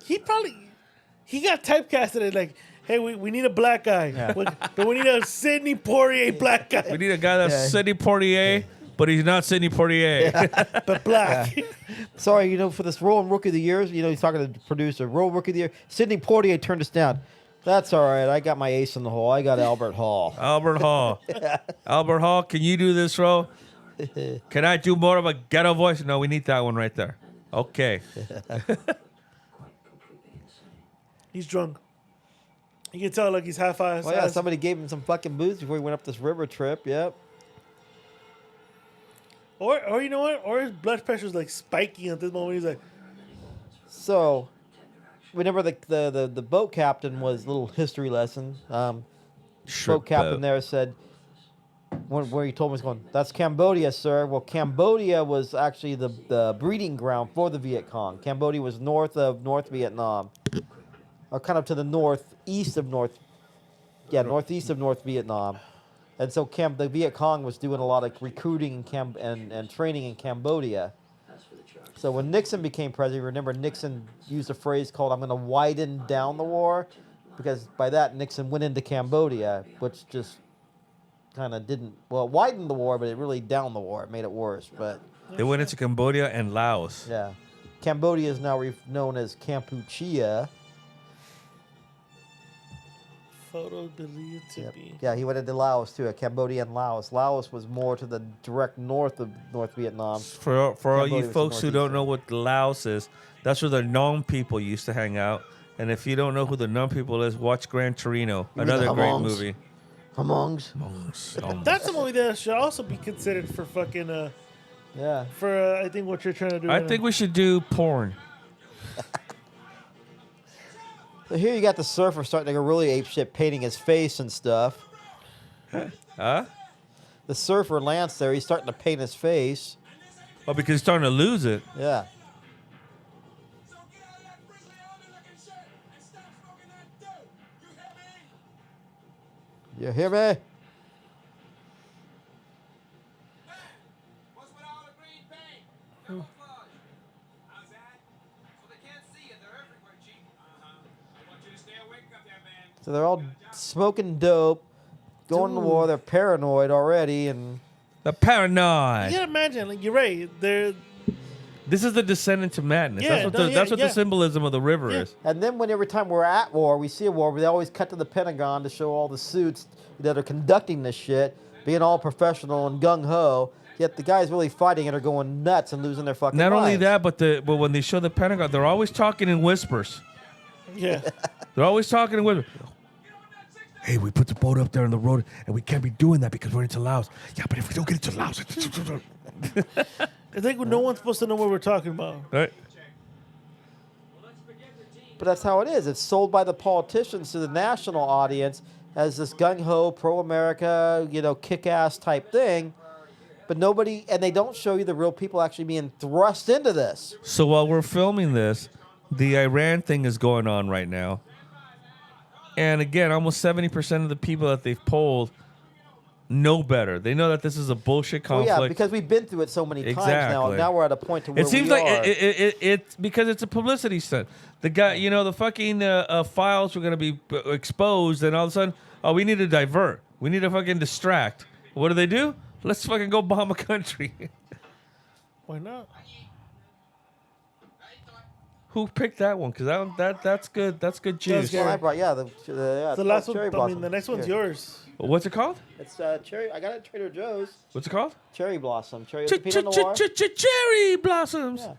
He got typecasted as like, hey, we need a black guy, but we need a Sidney Poitier black guy. We need a guy that's Sidney Poitier, but he's not Sidney Poitier. But black. Sorry, for this role in Rookie of the Year, he's talking to the producer. Role Rookie of the Year. Sidney Poitier turned us down. That's all right. I got my ace in the hole. I got Albert Hall. Albert Hall. Albert Hall, can you do this role? Can I do more of a ghetto voice? No, we need that one right there. Okay. He's drunk. You can tell like he's half-assed. Well, yeah, somebody gave him some fucking booze before he went up this river trip. Yep. Or you know what? Or his blood pressure's like spiking at this moment. He's like, So, remember the boat captain was a little history lesson. Boat captain there said, where he told me he's going, that's Cambodia, sir. Well, Cambodia was actually the breeding ground for the Viet Cong. Cambodia was north of North Vietnam, or kind of to the northeast of northeast of North Vietnam. And so the Viet Cong was doing a lot of recruiting and training in Cambodia. So when Nixon became president, remember Nixon used a phrase called, I'm going to widen down the war, because by that Nixon went into Cambodia, which just kind of widen the war, but it really downed the war. It made it worse. But they went into Cambodia and Laos. Yeah. Cambodia is now known as Kampuchea. photo believed to be. Yeah, he went into Laos too, Cambodia and Laos. Laos was more to the direct north of North Vietnam. For all Cambodia you was folks who don't know what Laos is, that's where the Nom people used to hang out. And if you don't know who the Nom people is, watch Gran Torino, another great movie. Hamongs. That's a movie that should also be considered for fucking yeah. For I think what you're trying to do. I right think now. we should do porn. So here you got the surfer starting to go really apeshit, painting his face and stuff. Huh? The surfer Lance there, he's starting to paint his face. Oh, because he's starting to lose it. Yeah. You hear me? So they're all smoking dope, going to war. They're paranoid already, and the paranoid. You gotta imagine, like you're right. This is the descendant to madness. Yeah, That's what the symbolism of the river is. And then when every time we're at war, we see a war, they always cut to the Pentagon to show all the suits that are conducting this shit, being all professional and gung-ho, yet the guys really fighting it are going nuts and losing their fucking Not lives. only that, but when they show the Pentagon, they're always talking in whispers. Yeah. They're always talking in whispers. Hey, we put the boat up there on the road, and we can't be doing that because we're into Laos. Yeah, but if we don't get into Laos... I think no one's supposed to know what we're talking about. Right. But that's how it is. It's sold by the politicians to the national audience as this gung-ho, pro-America, kick-ass type thing. But nobody, and they don't show you the real people actually being thrust into this. So while we're filming this, the Iran thing is going on right now. And again, almost 70% of the people that they've polled know better. They know that this is a bullshit conflict. Well, yeah, because we've been through it so many times now. Exactly. Now we're at a point to where it seems we like are. it's because it's a publicity stunt. The guy, the fucking files were going to be exposed, and all of a sudden, we need to divert. We need to fucking distract. What do? Let's fucking go bomb a country. Why not? Who picked that one? Because that's good. That's good juice. Well, I brought, the last one. cherry I blossom. mean, the next one's yours. What's it called? It's cherry. I got it at Trader Joe's. What's it called? Cherry blossom. Cherry Pinot Noir. Cherry blossoms. Yeah.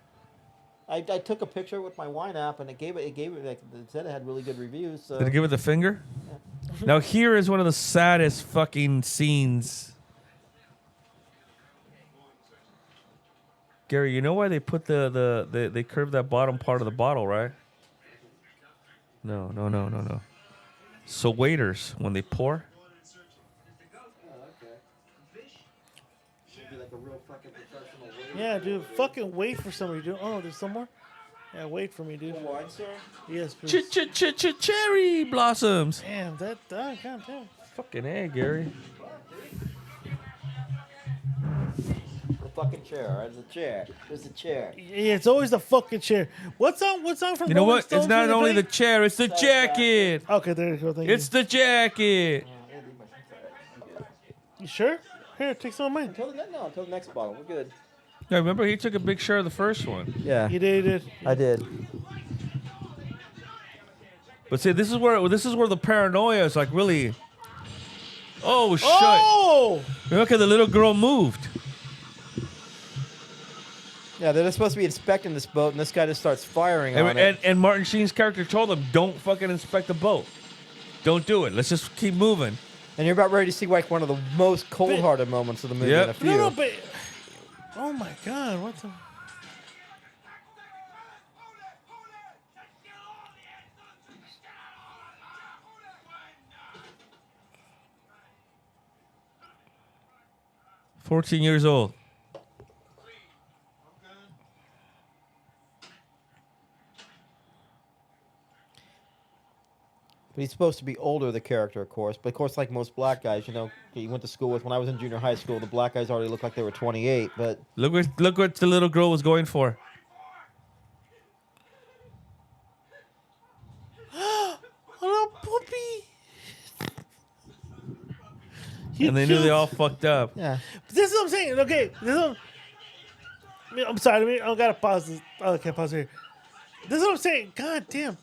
I took a picture with my wine app, and it gave it like it said it had really good reviews. So. Did it give it the finger? Yeah. Now here is one of the saddest fucking scenes. Gary, you know why they put they curved that bottom part of the bottle, right? No. So waiters, when they pour. Yeah, dude. Fucking wait for somebody, dude. Oh, there's some more? Yeah, wait for me, dude. Wine, sir? Yes, please. Cherry blossoms. Damn, God damn. Fucking A, Gary. The fucking chair. There's a chair. There's a chair. Yeah, it's always the fucking chair. What song from You know Rolling what? Stones It's not they only play? the chair, it's the jacket. Okay, there you go. Thank you. It's the jacket. You sure? Here, take some of mine. Until the next bottle. We're good. Yeah, remember he took a big share of the first one. Yeah. You did. I did. But see, this is where the paranoia is like really. Oh shit! Oh! Look at the little girl moved. Yeah, they're supposed to be inspecting this boat, and this guy just starts firing on it. And Martin Sheen's character told them, "Don't fucking inspect the boat. Don't do it. Let's just keep moving." And you're about ready to see like one of the most cold-hearted moments of the movie in a few. No, but oh my God, what the? "14 years old. But he's supposed to be older, the character, of course. But of course, like most black guys, you know, he went to school with. When I was in junior high school, the black guys already looked like they were 28. But Look what the little girl was going for. Hello, puppy. And they knew they all fucked up. yeah, This is what I'm saying. Okay, I'm sorry. I gotta pause this. Oh, I can't pause here. This is what I'm saying. God damn.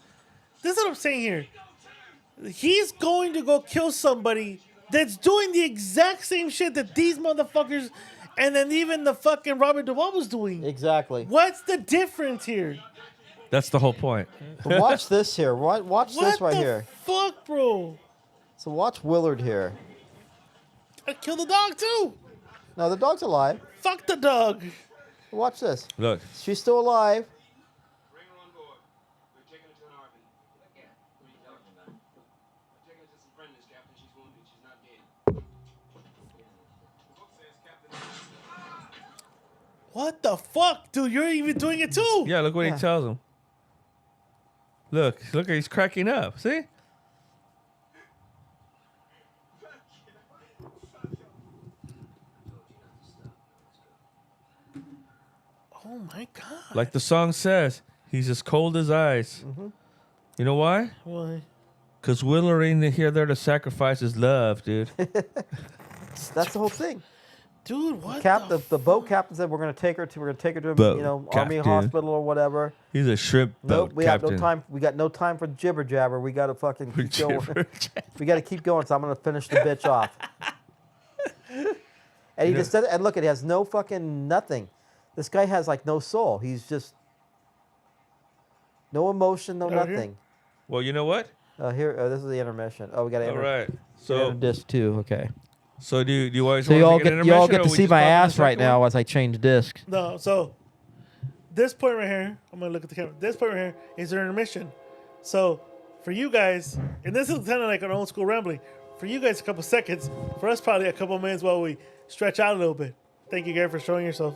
This is what I'm saying here. He's going to go kill somebody that's doing the exact same shit that these motherfuckers and then even the fucking Robert Duvall was doing. exactly. What's the difference here? That's the whole point. But watch this here. Watch this right here. Fuck, bro. So watch Willard here. I killed the dog too. No, the dog's alive. Fuck the dog. Watch this. Look. She's still alive. Bring her on board. We're taking her to an RV. What are you talking about? We're taking her to some friendlies, Captain. She's wounded. She's not dead. The book says Captain. What the fuck, dude? You're even doing it too. Yeah, look what he tells him. Look, he's cracking up. See? Oh my God. Like the song says, he's as cold as ice. Mm-hmm. You know why? Why? Because Willard ain't here there to sacrifice his love, dude. That's the whole thing. Dude, what? The boat captain said we're gonna take her to Boat army captain. hospital or whatever. He's a shrimp boat Nope, we captain. have no time. We got no time for jibber jabber. We got to fucking keep going. Jibber We got to keep going. So I'm gonna finish the bitch off. And he just said, and look, it has no fucking nothing. This guy has like no soul. He's just no emotion, no nothing. Well, you know what? Here, this is the intermission. Oh, we got to All right. So disc too. Okay. So do you always So want to take an you all intermission, get or to we see just my pop in the ass right second now one? as I change discs. No, so this point right here, I'm gonna look at the camera. This point right here is an intermission. So for you guys, and this is kind of like an old school rambling. For you guys, a couple seconds. For us, probably a couple minutes while we stretch out a little bit. Thank you, Gary, for showing yourself.